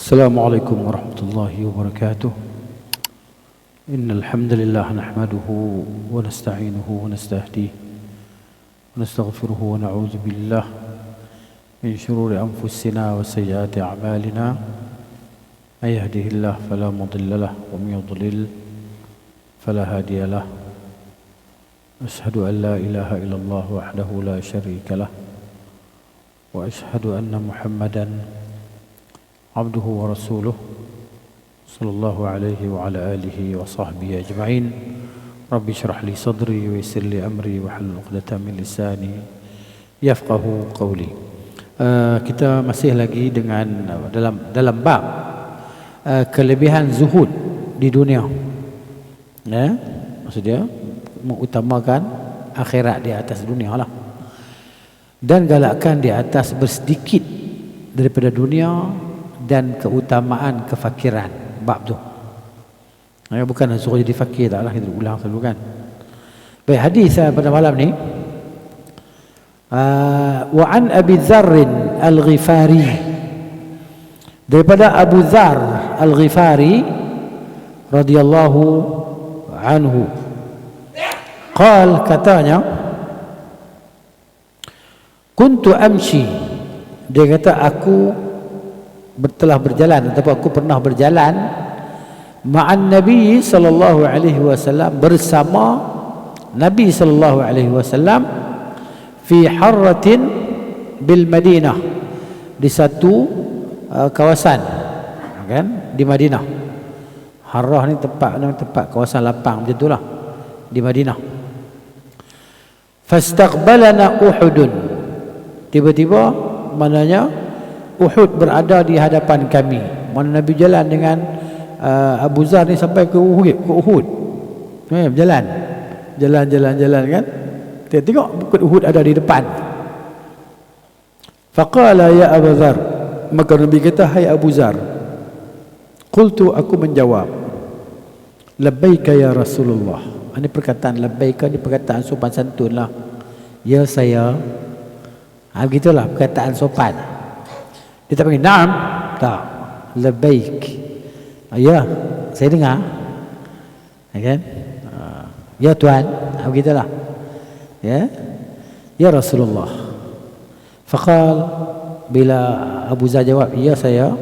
السلام عليكم ورحمة الله وبركاته. إن الحمد لله نحمده ونستعينه ونستهديه ونستغفره ونعوذ بالله من شرور أنفسنا وسيئات أعمالنا. من يهده الله فلا مضل له ومن يضلل فلا هادي له. أشهد أن لا إله إلا الله وحده لا شريك له وأشهد أن محمدا عبده ورسوله صلى الله عليه وعلى آله وصحبه أجمعين. رب اشرح لي صدري ويسر لي أمري واحلل عقدة من لساني yafqahu qawli. Kita masih lagi dengan dalam bab kelebihan zuhud di dunia. Maksudnya mengutamakan akhirat di atas dunia lah, dan galakkan di atas bersedikit daripada dunia dan keutamaan kefakiran. Bab tu bukan suruh jadi fakir, taklah kita ulang selalu kan. Baik, hadis pada malam ni wa an Abi Dzarr Al-Ghifari, daripada Abu Dzarr Al-Ghifari radhiyallahu anhu, qal, katanya, kuntu amshi, dia kata aku telah berjalan ataupun aku pernah berjalan ma'an Nabi sallallahu alaihi wasallam, bersama Nabi sallallahu alaihi wasallam, fi harratin bil Madinah, di satu kawasan kan di Madinah. Harrah ni tempat kawasan lapang macam itulah di Madinah. Fastaqbalana Uhudun, tiba-tiba maknanya Uhud berada di hadapan kami. Mana Nabi jalan dengan Abu Dzar ni sampai ke Uhud. Berjalan kan. Tengok bukit Uhud ada di depan. Faqala ya Abu Dzar, maka Nabi kata, hai Abu Dzar. Qultu, aku menjawab, labbaika ya Rasulullah. Ini perkataan labbaika ni perkataan sopan santun lah. Ya saya. Begitulah perkataan sopan. Dia tak panggil na'am, tak, labbaik. Ya, saya dengar. Kan? Ya Tuhan, begitulah. Ya Rasulullah. Faqal, bila Abu Dzar jawab ya saya,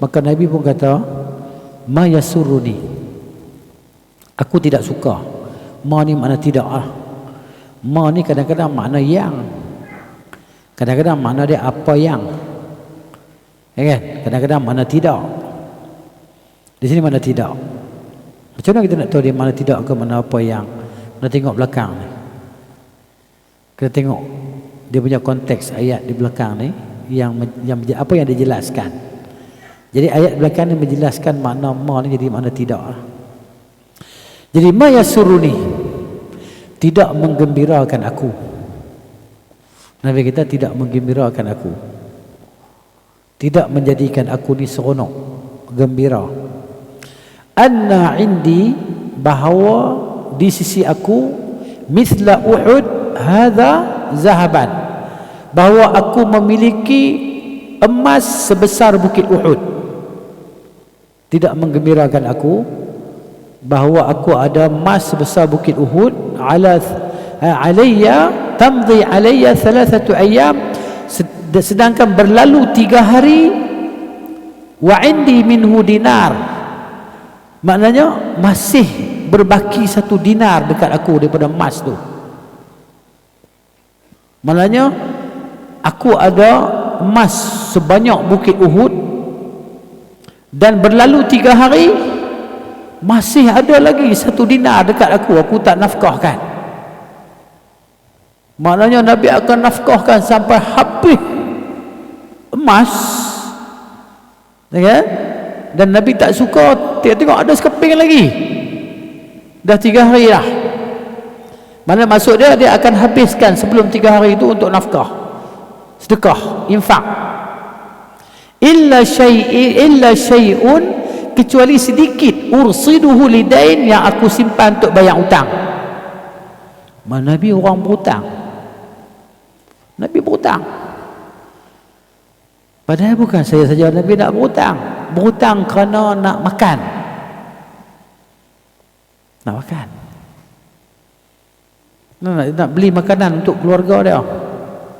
maka Nabi pun kata, ma yasurruni, aku tidak suka. Ma ni makna tidak lah. Ma ni kadang-kadang makna yang, kadang-kadang makna dia apa yang, kan? Kadang-kadang makna tidak. Di sini mana tidak. Macam mana kita nak tahu dia mana tidak ke mana apa yang? Kita tengok belakang ni. Kita tengok dia punya konteks ayat di belakang ni, yang apa yang dijelaskan. Jadi ayat belakang ni menjelaskan makna ma ni jadi makna tidak. Jadi ma yasuruni, tidak menggembirakan aku. Nabi kita tidak menggembirakan aku, tidak menjadikan aku ni seronok, gembira. Anna indi, bahawa di sisi aku, mithla Uhud hadha zahaban, bahawa aku memiliki emas sebesar bukit Uhud. Tidak menggembirakan aku bahawa aku ada emas sebesar bukit Uhud. Alayya tamdi alayya 3 ayyam, sedangkan berlalu 3 hari. Wa indi minhu dinar, maknanya masih berbaki 1 dinar dekat aku daripada emas tu. Maknanya aku ada emas sebanyak bukit Uhud, dan berlalu 3 hari masih ada lagi 1 dinar dekat aku tak nafkahkan. Maknanya Nabi akan nafkahkan sampai habis emas, kan? Dan Nabi tak suka tengok ada sekeping lagi, dah 3 hari dah. Mana maksud dia akan habiskan sebelum 3 hari itu untuk nafkah, sedekah, infak. Illa syai'un, kecuali sedikit, ursiduhu lidain, yang aku simpan untuk bayar hutang. Mana Nabi orang berhutang, Nabi berhutang. Padahal bukan saya saja Nabi nak berhutang. Berhutang kerana nak makan. Nak makan. Nak beli makanan untuk keluarga dia.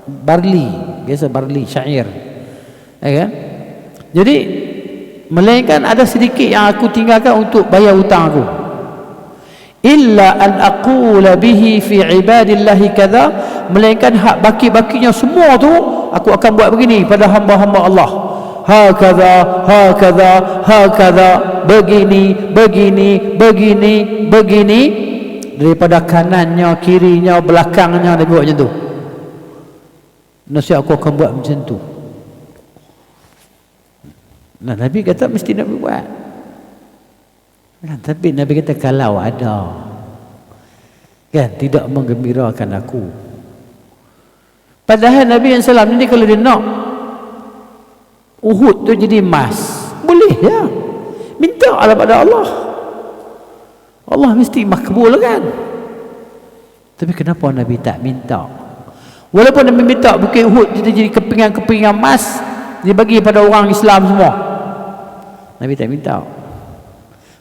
Barley, biasa barley, syair. Ya kan? Jadi melainkan ada sedikit yang aku tinggalkan untuk bayar hutang aku. Illa an aqula bihi fi ibadillahi kadza, melainkan hak baki-bakinya semua tu aku akan buat begini pada hamba-hamba Allah. Hakadha, hakadha, hakadha, begini, begini, begini, begini, daripada kanannya, kirinya, belakangnya Nabi buat macam tu. Nasihat aku akan buat macam tu. Nah, Nabi kata mesti Nabi buat. Kan, tapi Nabi kata kalau ada, kan, tidak menggembirakan aku. Padahal Nabi SAW ni kalau dia nak Uhud tu jadi emas, boleh ya, minta Allah pada Allah, Allah mesti makbulkan. Tapi kenapa Nabi tak minta? Walaupun Nabi minta bukit Uhud jadi kepingan-kepingan emas, dia bagi pada orang Islam semua, Nabi tak minta.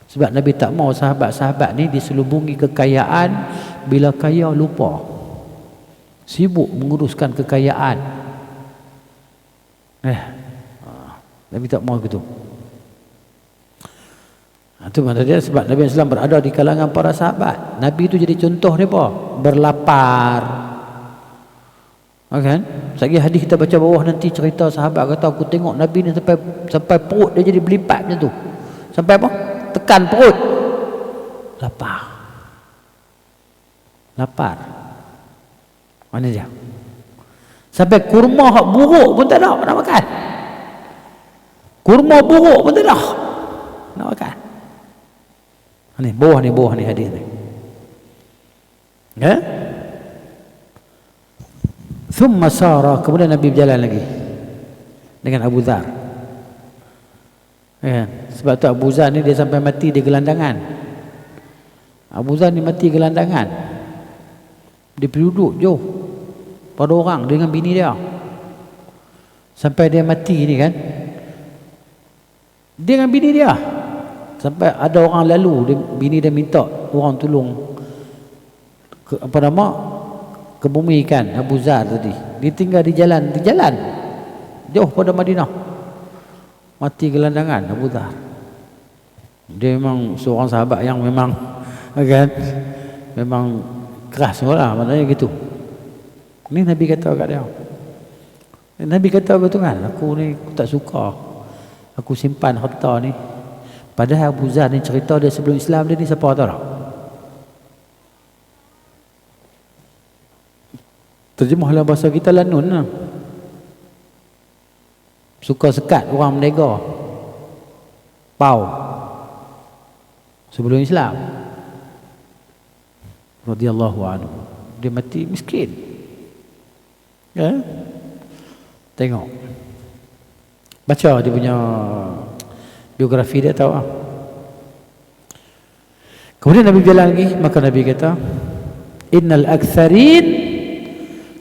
Sebab Nabi tak mau sahabat-sahabat ni diselubungi kekayaan. Bila kaya lupa, sibuk menguruskan kekayaan. Nabi tak mau begitu. Itu maknanya sebab Nabi SAW berada di kalangan para sahabat. Nabi itu jadi contoh dia apa? Berlapar. Kan? Sekali hadis kita baca bawah nanti cerita sahabat kata aku tengok Nabi ni sampai perut dia jadi berlipat macam tu. Sampai apa? Tekan perut. Lapar. Mana dia? Sampai kurma hak buruk pun tak nak makan. Kurma buruk pun tak nak makan. Ni bawah ni hadis ni. Ya? Thumma sara, kemudian Nabi berjalan lagi dengan Abu Dzar. Ya, sebab tu Abu Dzar ni dia sampai mati di gelandangan. Abu Dzar ni mati gelandangan. Dia pergi duduk jauh pada orang dengan bini dia. Sampai dia mati ni kan, dia dengan bini dia. Sampai ada orang lalu, bini dia minta orang tolong kebumikan Abu Dzar tadi. Dia tinggal di jalan jauh pada Madinah. Mati gelandangan Abu Dzar. Dia memang seorang sahabat yang memang kan, memang keras lah, maknanya gitu. Ni Nabi kata kat dia. Nabi kata betul kan, aku ni aku tak suka aku simpan harta ni. Padahal Abu Dzar ni cerita dia sebelum Islam dia ni siapa tahu tak? Terjemah dalam bahasa kita lanun lah. Suka sekat orang menega. Pau. Sebelum Islam. Radhiyallahu anhu. Dia mati miskin. Ya? Tengok. Baca dia punya biografi dia tahu ah. Kemudian Nabi bilang lagi, maka Nabi kata, innal aktsarin,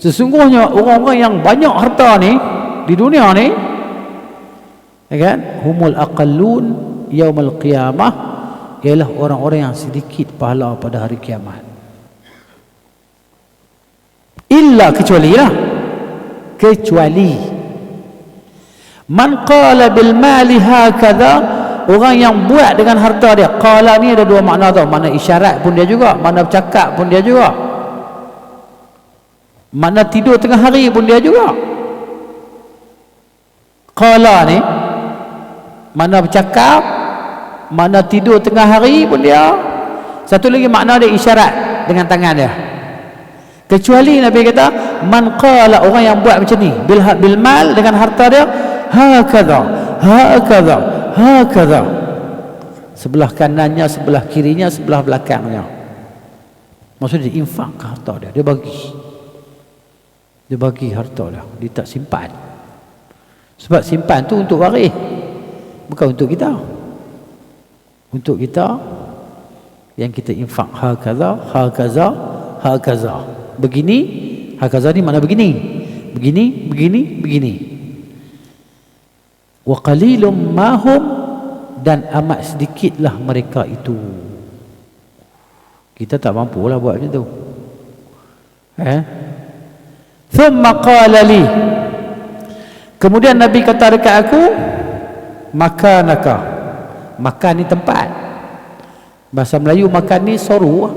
sesungguhnya orang-orang yang banyak harta ni di dunia ni, ya kan, humul aqallun yaumul qiyamah, ialah orang-orang yang sedikit pahala pada hari kiamat. Illa, kecuali man qala bil mali hakadha, orang yang buat dengan harta dia. Qala ni ada dua makna tau, makna isyarat pun dia juga, makna bercakap pun dia juga, makna tidur tengah hari pun dia juga. Qala ni makna bercakap, makna tidur tengah hari pun dia. Satu lagi makna dia isyarat dengan tangan dia. Kecuali Nabi kata man qala, orang yang buat macam ni bil mal, dengan harta dia, hakadha, hakadha, hakadha, sebelah kanannya, sebelah kirinya, sebelah belakangnya. Maksudnya dia infak ke harta dia, dia bagi harta dia, dia tak simpan. Sebab simpan tu untuk waris, bukan untuk kita. Untuk kita yang kita infak. Hakaza, hakaza, hakaza, begini. Hakaza ni mana begini, begini, begini, begini. wa qalilum mahum, dan amat sedikitlah mereka itu. Kita tak mampulah buat macam tu. Thumma qala li, kemudian Nabi kata dekat aku, makanaka. Makan ni tempat. Bahasa Melayu makan ni soru.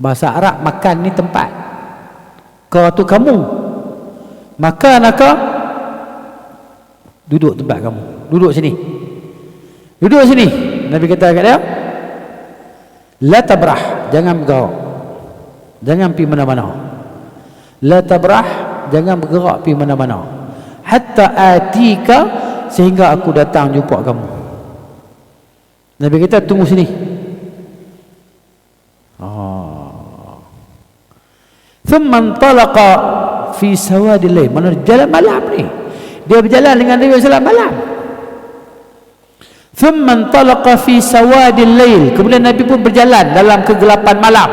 Bahasa Arab makan ni tempat. Kau tu kamu. Makanaka, duduk tempat kamu. Duduk sini. Duduk sini. Nabi kata dekat dia, la tabrah, jangan bergerak. Jangan pergi mana-mana. La tabrah, jangan bergerak pergi mana-mana. Hatta atika, sehingga aku datang jumpa kamu. Nabi kata tunggu sini. Thumma intalaqa fi sawadil lail, mana jalan malam ni. Dia berjalan dengan Nabi sallallahu alaihi wasallam malam. Thumma intalaqa fi sawadil lail, kemudian Nabi pun berjalan dalam kegelapan malam.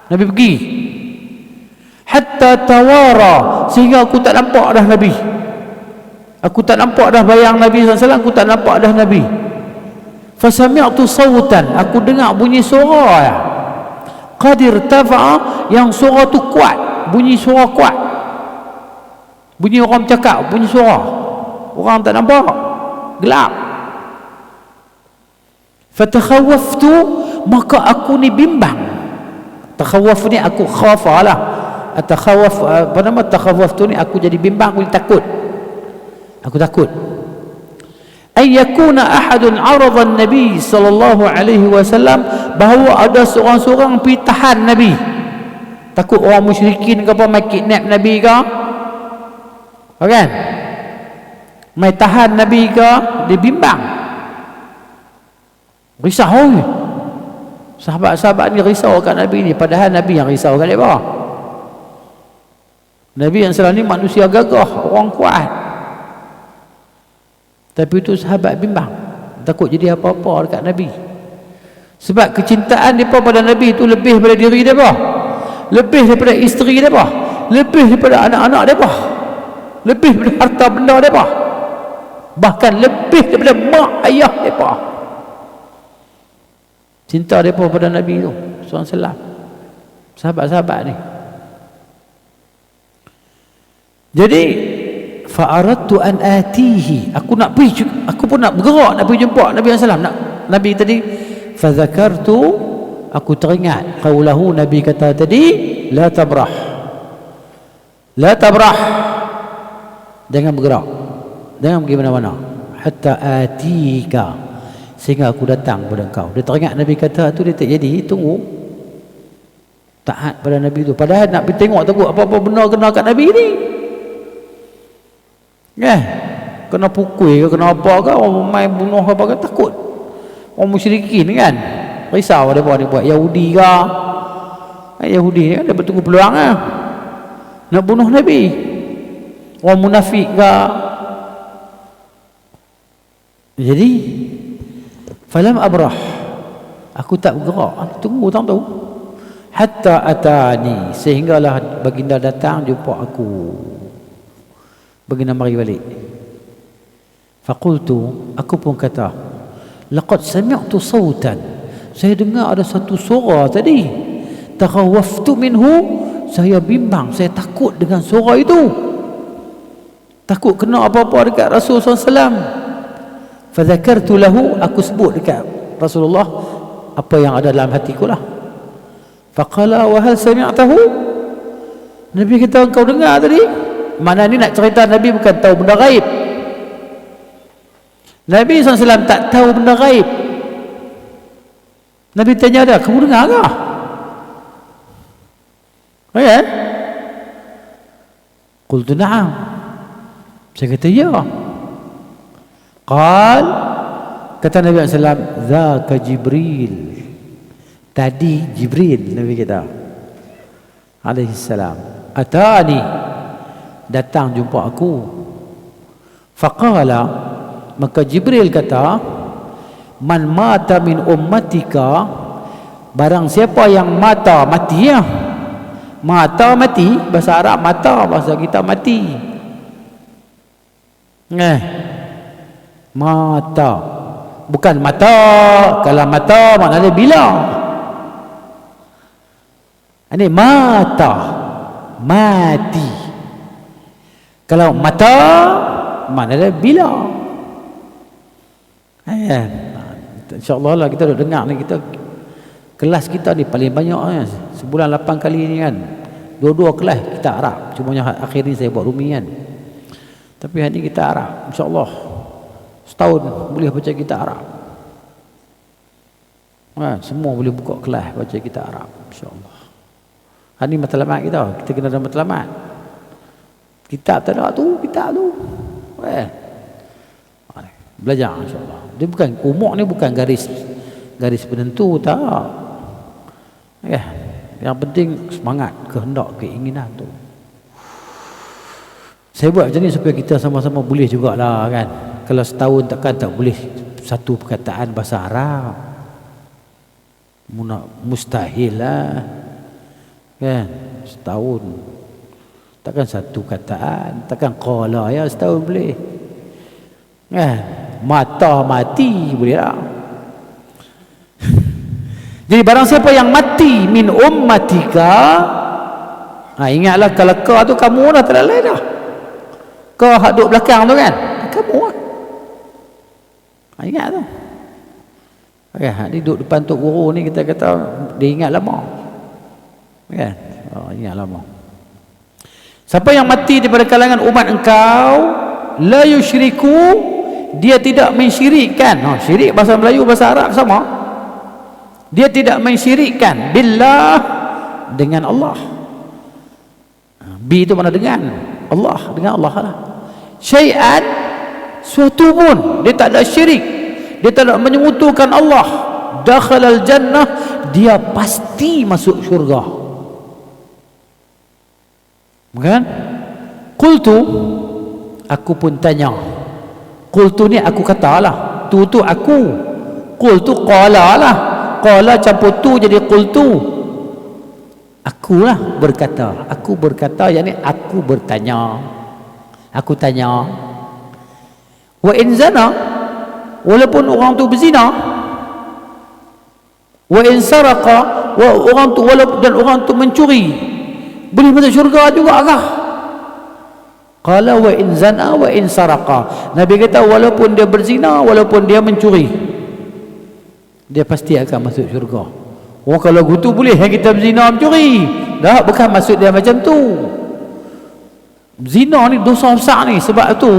Nabi pergi hatta tawara, sehingga aku tak nampak dah Nabi. Aku tak nampak dah bayang Nabi SAW, aku tak nampak dah Nabi. Fasami'tu sawtan, aku dengar bunyi suara ya. Qadir tafa'a, yang suara tu kuat, bunyi suara kuat. Bunyi orang bercakap, bunyi suara. Orang tak nampak, gelap. Fatakhawaftu, maka aku ni bimbang. Takhawaf ni aku khafalah. Takhawaf, apa nama takhawaftu ni, aku jadi bimbang, aku takut. Aku takut. Ayyakuna ahadun arada Nabi sallallahu alaihi wasallam, bahawa ada seorang-seorang pergi tahan Nabi. Takut orang musyrikin ke apa mai kidnap Nabi ke? Kan? Mai tahan Nabi ke? Dia bimbang. Risau. Sahabat-sahabat ni risau kat Nabi ni, padahal Nabi yang risau kat dia. Nabi yang selama ni manusia gagah, orang kuat. Tapi itu sahabat bimbang, takut jadi apa-apa dekat Nabi. Sebab kecintaan mereka pada Nabi itu lebih daripada diri mereka, lebih daripada isteri mereka, lebih daripada anak-anak mereka, lebih daripada harta benda mereka, bahkan lebih daripada mak ayah mereka. Cinta mereka pada Nabi itu SAW, sahabat-sahabat ni. Jadi fa'aradtu an atihi, aku nak pergi, aku pun nak bergerak nak pergi jumpa Nabi SAW. Nabi tadi fadzakartu, aku teringat qaulahu, Nabi kata tadi la tabrah, la tabrah, jangan bergerak, jangan pergi mana-mana, hatta atika, sehingga aku datang kepada engkau. Dia teringat Nabi kata tu, dia tak jadi, tunggu, taat pada Nabi tu. Padahal nak pergi tengok takut apa-apa benda kena kat Nabi ni. Kena pukul ke, kena apa ke, orang main bunuh apa ke, takut orang musyrikin kan, risau dia buat Yahudi ke. Yahudi ni kan dia bertunggu peluang nak bunuh Nabi, orang munafik ke. Jadi falam abrah, aku tak bergerak, tunggu tak tahu, hatta atani, sehinggalah baginda datang jumpa aku. Baginda mari balik. Faqultu, aku pun kata, laqad sami'tu sawtan, saya dengar ada satu suara tadi. Takhawaftu minhu, saya bimbang, saya takut dengan suara itu, takut kena apa-apa dekat Rasulullah SAW. Fadzakartu lahu, aku sebut dekat Rasulullah apa yang ada dalam hatiku lah. Faqala wa hal sami'tahu, Nabi kata engkau dengar tadi. Mana ni nak cerita Nabi bukan tahu benda gaib. Nabi SAW tak tahu benda gaib. Nabi tanya dia, kamu dengar ke? Ya? Qultu na'am, saya kata ya. Qal, kata Nabi SAW, dzaka Jibril, tadi Jibril, Nabi kata alaihi salam, atani, datang jumpa aku. Faqala, maka Jibril kata, man mata min ummatika, barang siapa yang mata, mati ya, mata mati, bahasa Arab mata, bahasa kita mati. Mata. Bukan mata. Kalau mata maknanya bila. Ini mata. Mati. Kalau mata maknanya bila. InsyaAllah lah kita dah dengar ni, kita kelas kita ni paling banyak sebulan 8 kali ni kan, dua-dua kelas kita Arab, cuma yang akhir ni saya buat Rumi kan, tapi hari ni kita Arab, insyaAllah setahun boleh baca kita Arab semua boleh buka kelas baca kita Arab insyaAllah. Hari ni matlamat kita kena ada matlamat, kitab tak ada tu, kitab tu belajar insyaAllah. Dia bukan, umur ni bukan garis penentu, tak. Yang penting semangat, kehendak, keinginan tu. Saya buat macam ni supaya kita sama-sama boleh jugalah kan. Kalau setahun takkan tak boleh satu perkataan bahasa Arab. Mustahil lah kan, setahun takkan satu kataan, takkan qala ya setahun boleh kan. Mata mati boleh tak? Jadi barang siapa yang mati min ummatika, ingatlah kalau kau tu kamu dah tak ada lain dah. Kau hak duduk belakang tu kan, kamu lah. Ingat tu. Ni duduk depan Tok Guru ni, kita kata dia ingat lama kan. Ingat lama. Siapa yang mati daripada kalangan umat engkau, la yusyriku, dia tidak mensyirikkan. Syirik bahasa Melayu bahasa Arab sama. Dia tidak mensyirikkan billah, dengan Allah. Bi itu mana dengan Allah, dengan Allah lah. Syai'an, suatu pun dia tak ada syirik, dia tak ada menyemutukan Allah. Dakhalal jannah, dia pasti masuk syurga. Bukan? Qultu, aku pun tanya. Qultu ni aku katalah, tu aku. Qultu qala lah. Qala campur tu jadi qultu. Akulah berkata. Aku berkata, yakni aku bertanya. Aku tanya. Wa in zana, walaupun orang tu berzina. Wa in saraqa, orang tu walaupun dan orang tu mencuri, boleh masuk syurga juga kah? Qala wa in zana wa in saraqa. Nabi kata walaupun dia berzina, walaupun dia mencuri, dia pasti akan masuk syurga. Kalau gitu boleh kita berzina mencuri? Dah, bukan maksud dia macam tu. Zina ni dosa besar ni. Sebab tu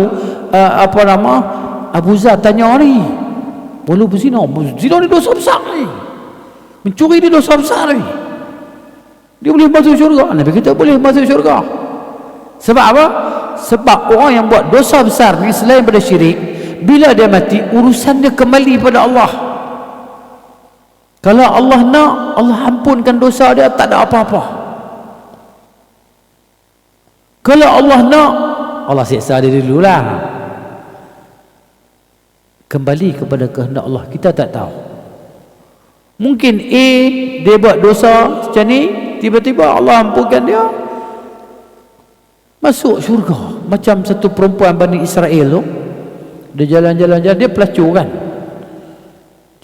Abu Zar tanya ni, boleh berzina? Zina ni dosa besar ni. Mencuri ni dosa besar ni. Dia boleh masuk syurga? Nabi kata boleh masuk syurga. Sebab apa? Sebab orang yang buat dosa besar ni selain pada syirik, bila dia mati urusan dia kembali pada Allah. Kalau Allah nak, Allah ampunkan dosa dia, tak ada apa-apa. Kalau Allah nak, Allah siksa dia dululah. Kembali kepada kehendak Allah, kita tak tahu. Mungkin A dia buat dosa macam ni, tiba-tiba Allah ampunkan dia, masuk syurga. Macam satu perempuan Bani Israel tu, dia jalan-jalan, dia pelacur kan,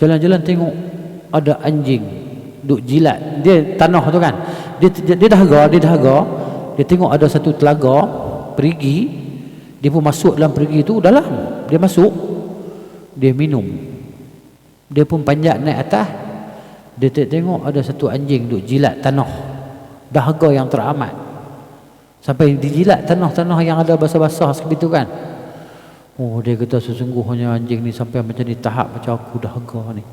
jalan-jalan tengok ada anjing duk jilat dia tanah tu kan, dia dahaga, dia tengok ada satu telaga perigi, dia pun masuk dalam perigi tu, dalam dia masuk, dia minum, dia pun panjat naik atas, dia tengok ada satu anjing duk jilat tanah, dahaga yang teramat, sampai dijilat tanah-tanah yang ada basah-basah seperti itu kan. Dia kata sesungguhnya anjing ni sampai macam ni, tahap macam aku dahaga ni,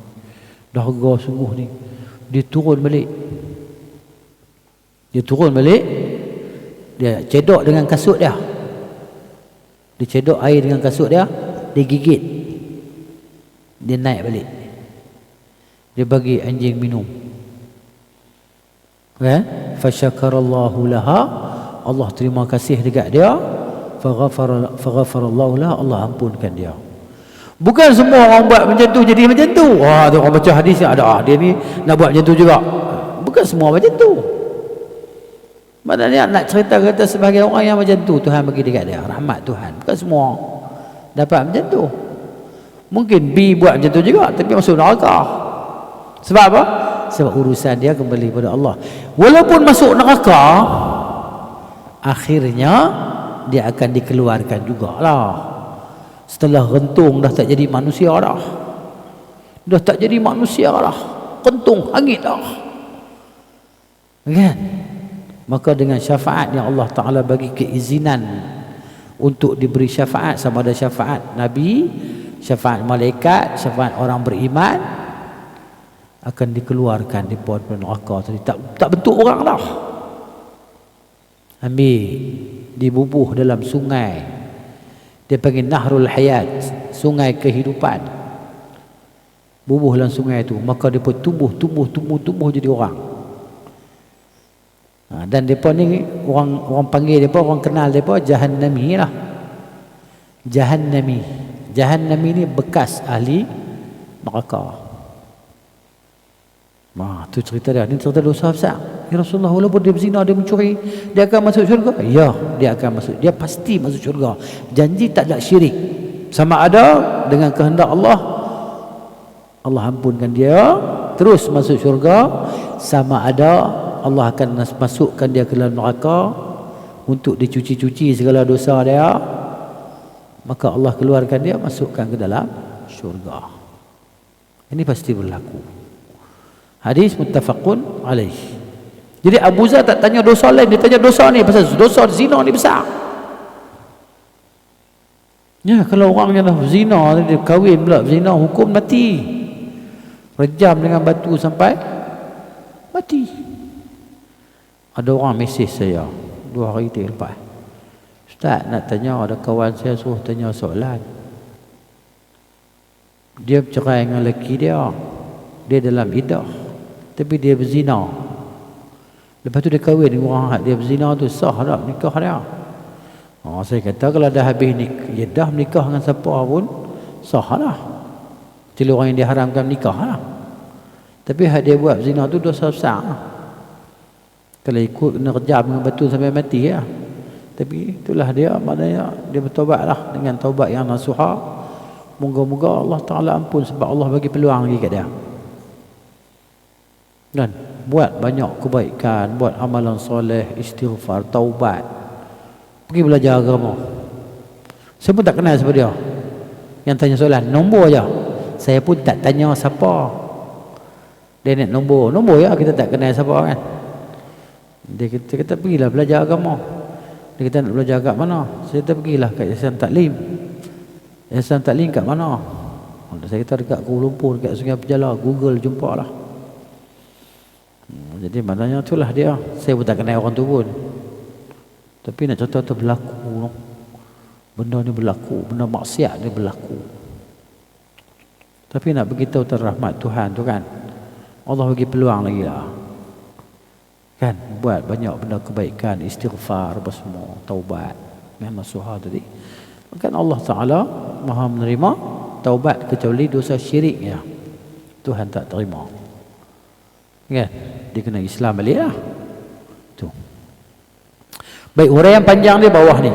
dahaga sungguh ni. Dia turun balik, dia cedok dengan kasut dia, cedok air dengan kasut dia gigit, dia naik balik, dia bagi anjing minum. Fasyakarallahu laha, Allah terima kasih dekat dia. Faghafarallahu laha, Allah ampunkan dia. Bukan semua orang buat macam tu jadi macam tu. Tu orang baca hadis ada, dia ni nak buat macam tu juga. Bukan semua macam tu. Maknanya nak cerita kata sebagai orang yang macam tu, Tuhan bagi dekat dia rahmat Tuhan. Bukan semua. dapat macam tu. Mungkin B buat macam tu juga tapi masuk neraka. Sebab apa? Sebab urusan dia kembali pada Allah. Walaupun masuk neraka, akhirnya dia akan dikeluarkan jugalah. Setelah rentung dah tak jadi manusia dah. Dah tak jadi manusia dah. Kentung hangit dah. Kan? Maka dengan syafaat yang Allah Ta'ala bagi keizinan untuk diberi syafaat, sama ada syafaat Nabi, syafaat malaikat, syafaat orang beriman, akan dikeluarkan di pohon neraka tadi. Tak bentuk orang dah. Ambil, dibubuh dalam sungai. Dia panggil Nahrul Hayat, sungai kehidupan. Bubuh dalam sungai itu, maka dia pun tumbuh jadi orang. Dan depa ni orang panggil depa, orang kenal depa Jahannami lah. Jahannami ni bekas ahli neraka. Tu cerita dia. Ni cerita dosa besar. Ya Rasulullah, walaupun dia berzina, dia mencuri, dia akan masuk syurga? Ya, dia akan masuk. Dia pasti masuk syurga. Janji tak ada syirik. Sama ada dengan kehendak Allah, Allah ampunkan dia terus masuk syurga, sama ada Allah akan masukkan dia ke dalam neraka untuk dicuci-cuci segala dosa dia, maka Allah keluarkan dia, masukkan ke dalam syurga. Ini pasti berlaku. Hadis muttafaqun alaih. Jadi Abu Zar tak tanya dosa lain, dia tanya dosa ni, pasal dosa zina ni besar. Ya, kalau orang yang dah zina, dia kahwin pula zina, hukum mati. Rejam dengan batu sampai mati. Ada orang mesej saya 2 hari lepas, Ustaz nak tanya, ada kawan saya suruh tanya soalan. Dia bercerai dengan lelaki dia dalam iddah, tapi dia berzina. Lepas tu dia kahwin dengan orang dia berzina tu, sah tak nikah dia? Saya kata kalau dah habis iddah, menikah dengan siapa pun sah lah. Jadi orang yang diharamkan nikah lah. Tapi hak dia buat zina tu dosa besar lah. Kalau ikut kena rejam dengan batu sampai mati ya. Tapi itulah dia, maknanya dia bertaubat lah dengan taubat yang nasuha. Moga-moga Allah Ta'ala ampun, sebab Allah bagi peluang lagi kat dia. Dan buat banyak kebaikan, buat amalan soleh, istighfar, taubat. Pergi belajar agama. Saya pun tak kenal siapa dia yang tanya soalan, nombor je. Saya pun tak tanya siapa. Dia nak nombor ya, kita tak kenal siapa kan. Dia kata pergilah belajar agama. Dia kata nak belajar kat mana? Saya kata pergilah kat Yayasan Taklim. Yayasan Taklim kat mana? Saya kata dekat Kuala Lumpur, dekat Sungai Pejala. Google jumpa lah. Jadi maknanya itulah dia. Saya pun tak kenal orang tu pun. Tapi nak contoh tu berlaku. Benda ni berlaku, benda maksiat ni berlaku. Tapi nak beritahu tentang rahmat Tuhan tu kan, Allah bagi peluang lagi lah. Kan, buat banyak benda kebaikan, istighfar apa semua, taubat, yang nasuha tadi. Kan Allah Ta'ala Maha menerima taubat kecuali dosa syirik ya. Tuhan tak terima. Kan, dia kena Islam balik lah. Tu. Baik, huraian panjang dia bawah ni.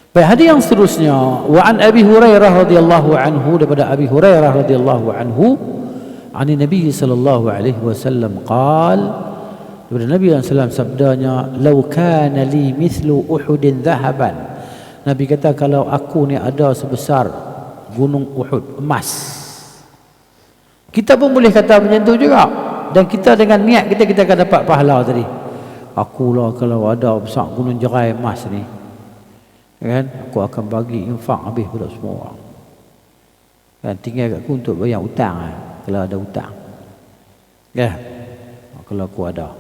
Baik, hadis yang seterusnya, wa an Abi Hurairah radhiyallahu anhu, daripada Abi Hurairah radhiyallahu anhu, an Nabi sallallahu alaihi wasallam qala, daripada Nabi SAW sabdanya, lau kana li mithlu Uhudin dhahaban. Nabi kata, kalau aku ni ada sebesar gunung Uhud emas. Kita pun boleh kata macam tu juga, dan kita dengan niat kita akan dapat pahala tadi. Akulah kalau ada besar gunung jerai emas ni, kan, aku akan bagi infak habis pada semua orang. Kan, tinggal kat aku untuk bayar hutang lah, kalau ada hutang. Ya, kalau aku ada.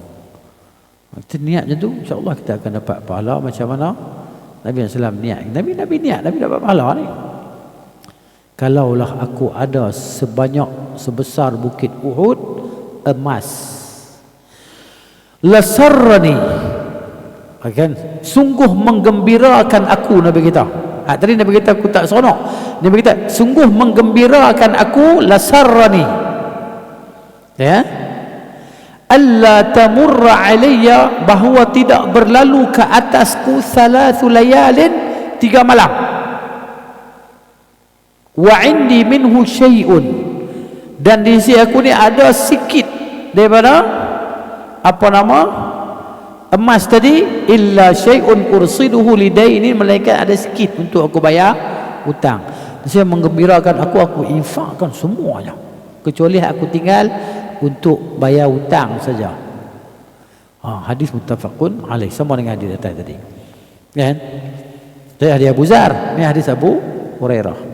Kita niat macam tu, insya-Allah kita akan dapat pahala. Macam mana Nabi SAW niat? Nabi niat, Nabi dapat pahala ni. Kalaulah aku ada sebesar bukit Uhud emas, lasarrani, kan, sungguh menggembirakan aku. Nabi kita tadi Nabi kita aku tak seronok. Nabi kita sungguh menggembirakan aku, lasarrani, ya, alla tamurra alayya, bahawa tidak berlalu ke atasku 3 layalin, 3 malam. wa indi minhu syai'un, dan di sisi aku ni ada sikit daripada apa nama emas tadi, illa syai'un ursiduhu lidaini, melainkan ada sikit untuk aku bayar hutang. Saya menggembirakan aku infakkan semuanya kecuali aku tinggal untuk bayar hutang saja. Hadis muttafaqun alaih, sama dengan hadis tadi kan. Dari hadis Abu Zar, ini hadis Abu Hurairah.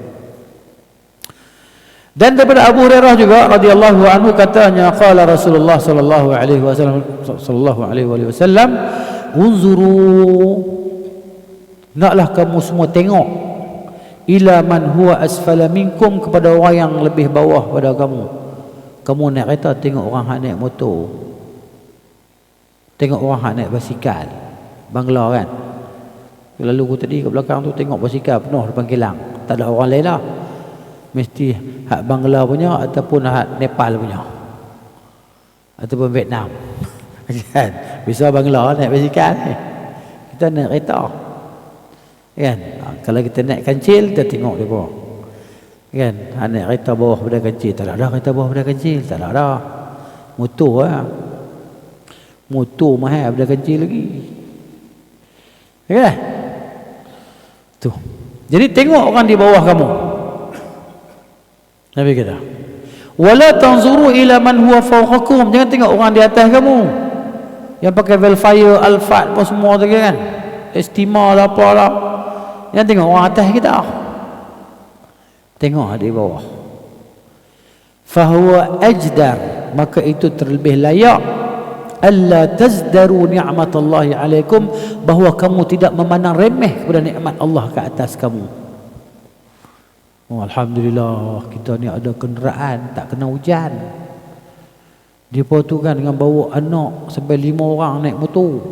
Dan daripada Abu Hurairah juga radhiyallahu anhu katanya, qala Rasulullah sallallahu alaihi wasallam, unzuru, naklah kamu semua tengok, ila man huwa asfala minkum, kepada orang yang lebih bawah pada kamu. Kamu naik kereta, tengok orang hak naik motor, tengok orang hak naik basikal, bangla kan. Lalu aku tadi kat belakang tu tengok basikal penuh depan kilang, tak ada orang lain lah, mesti hak Bangla punya ataupun hak Nepal punya ataupun Vietnam kan. Bisa Bangla naik basikal ni, kita naik kereta kan. Kalau kita naik kancil, kita tengok dia bawah kan. Naik kereta bawah pada kancil, tak ada kereta bawah pada kancil, tak ada. Motor lah, motor mahal pada kancil lagi kan. Tu. Jadi tengok orang di bawah kamu. Nabi kata, wala tanzuru ila man huwa fawqakum, jangan tengok orang di atas kamu yang pakai Velfire, Alphard apa semua tu kan, Estima lah apalah. Jangan tengok orang atas kita, tengok di bawah. Fahuwa ajdar, maka itu terlebih layak, alla tazdaru ni'matallahi alaikum, bahawa kamu tidak memandang remeh kepada nikmat Allah ke atas kamu. Alhamdulillah, kita ni ada kenderaan, tak kena hujan. Dia tu kan dengan bawa anak sampai 5 orang naik motor,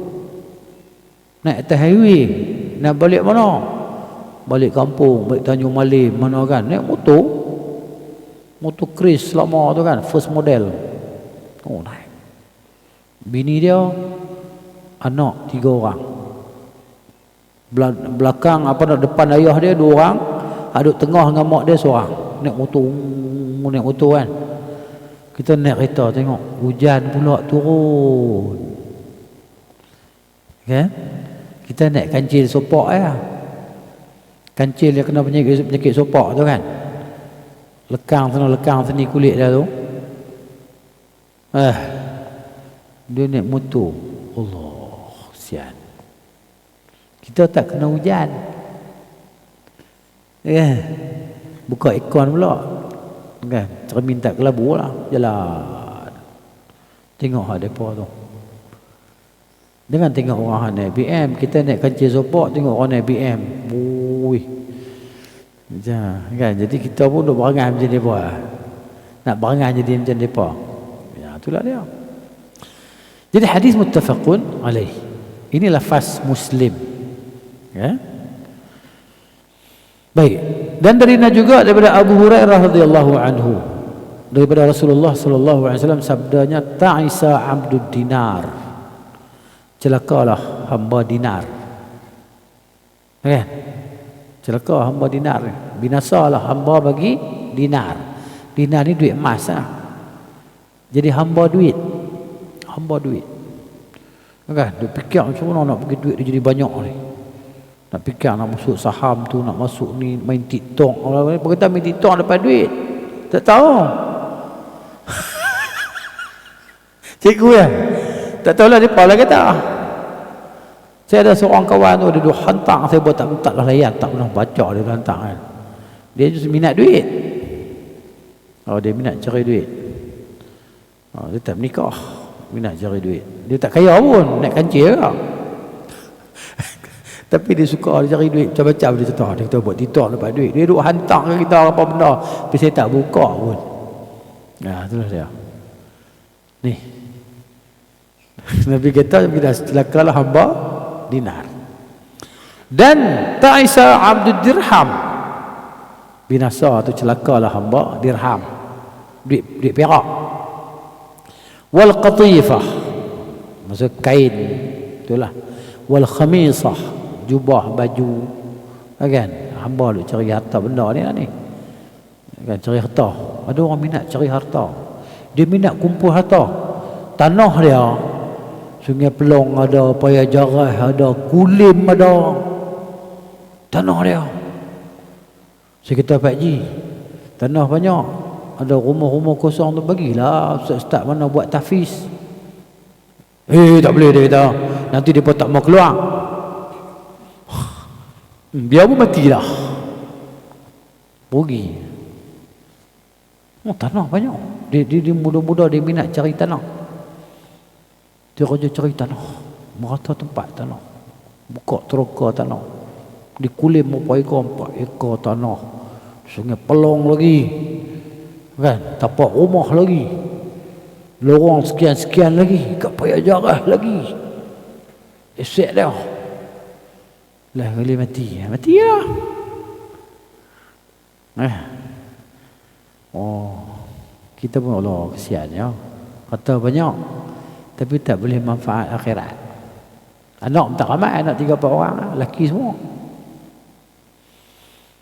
naik atas highway, nak balik mana? Balik kampung, balik Tanjung Malim mana kan, naik motor Chris lama tu kan, first model. Naik. Bini dia, anak 3 orang, belakang depan ayah dia 2 orang, ada tengah dengan mak dia seorang, naik motor kan. Kita naik kereta tengok hujan pula turun kan. Kita naik kancil sopak kancil yang kena penyakit sopak tu kan, lekang sini kulit dia tu. Dia naik motor, Allah sian. Kita tak kena hujan kan, buka ikon pula kan, cermin tak kelabu lah, jalan tengok hak depa tu. Jangan tengok orang naik BM, kita naik kancil sopak tengok orang naik BM. Kan, jadi kita pun nak berangan macam depa, nak berangan jadi macam depa. Ya, itulah dia. Jadi hadis muttafaqun alaih. Ini lafaz Muslim. Ya. Baik. Dan juga daripada Abu Hurairah radhiyallahu anhu, daripada Rasulullah sallallahu alaihi wasallam sabdanya, ta'isa 'abdud dinar. Celakalah hamba dinar. Celaka hamba dinar. Binasalah hamba bagi dinar. Dinar ni duit emas lah. Jadi hamba duit. Kan, dia fikir macam mana nak bagi duit dia jadi banyak ni. Nak fikir nak masuk saham tu, nak masuk ni, main TikTok. Orang kata main TikTok dapat duit. Tak tahu. Cikgu ya. Tak tahulah dia apa kata. Saya ada seorang kawan tu, dia duk hantar saya buat tak lah layan, tak pernah baca dia hantar kan. Dia just minat duit. Dia minat cari duit. Dia tak menikah, minat cari duit. Dia tak kaya pun, naik kancil lah. Tapi dia suka dia cari duit macam-macam. Dia kata buat TikTok dapat duit. Dia duk hantar ke kita apa benda, tapi saya tak buka pun. Itulah dia. Ni Nabi kata, bila celakalah hamba dinar. Dan ta'isa 'abdud dirham, binasa tu celakalah hamba dirham, duit perak. Wal qatifah, maksud kain itulah. Wal khamisah, jubah baju kan. Hamba duk cari harta benda ni lah ni. kan, cari harta. Ada orang minat cari harta, dia minat kumpul harta. Tanah dia Sungai Pelong ada, Paya Jarah ada, Kulim ada, tanah dia. Saya kata Pak Ji, tanah banyak, ada rumah-rumah kosong tu, bagilah ustaz-ustaz mana buat tahfiz. Tak boleh, dia kata, nanti dia pun tak mau keluar. Biar pun matilah, rugi. Tanah banyak. Dia muda-muda dia minat cari tanah. Dia kerja cari tanah, merata tempat tanah, buka teroka tanah. Di Kulim 4 ekor tanah, Sungai Pelong lagi, kan, tapak rumah lagi, lorong sekian-sekian lagi, kat Paya Jarah lagi. Aset dia lah kali mati lah. Kita pun Allah kesian ya, kata banyak tapi tak boleh manfaat akhirat. Anak tak ramai, anak 3-4 orang, lelaki semua.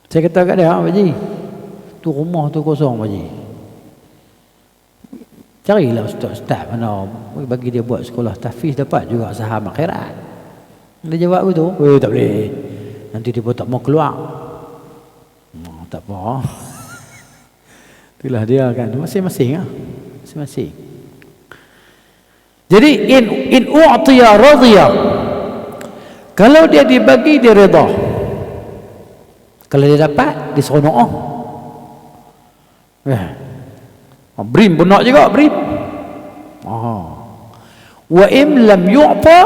Saya kata kat dia, Pak Ji, tu rumah tu kosong, Pak Ji, carilah ustaz-ustaz mana bagi dia buat sekolah tahfiz, dapat juga saham akhirat. Dia jawab begitu. Tak boleh, nanti dia pun tak mau keluar. Tak apa. Itulah dia kan, masing-masing lah, masing-masing. Jadi in u'tiya radhiya, kalau dia dibagi dia redha, kalau dia dapat dia seronok. Brim pun nak juga, brim. Wa im lam yu'ta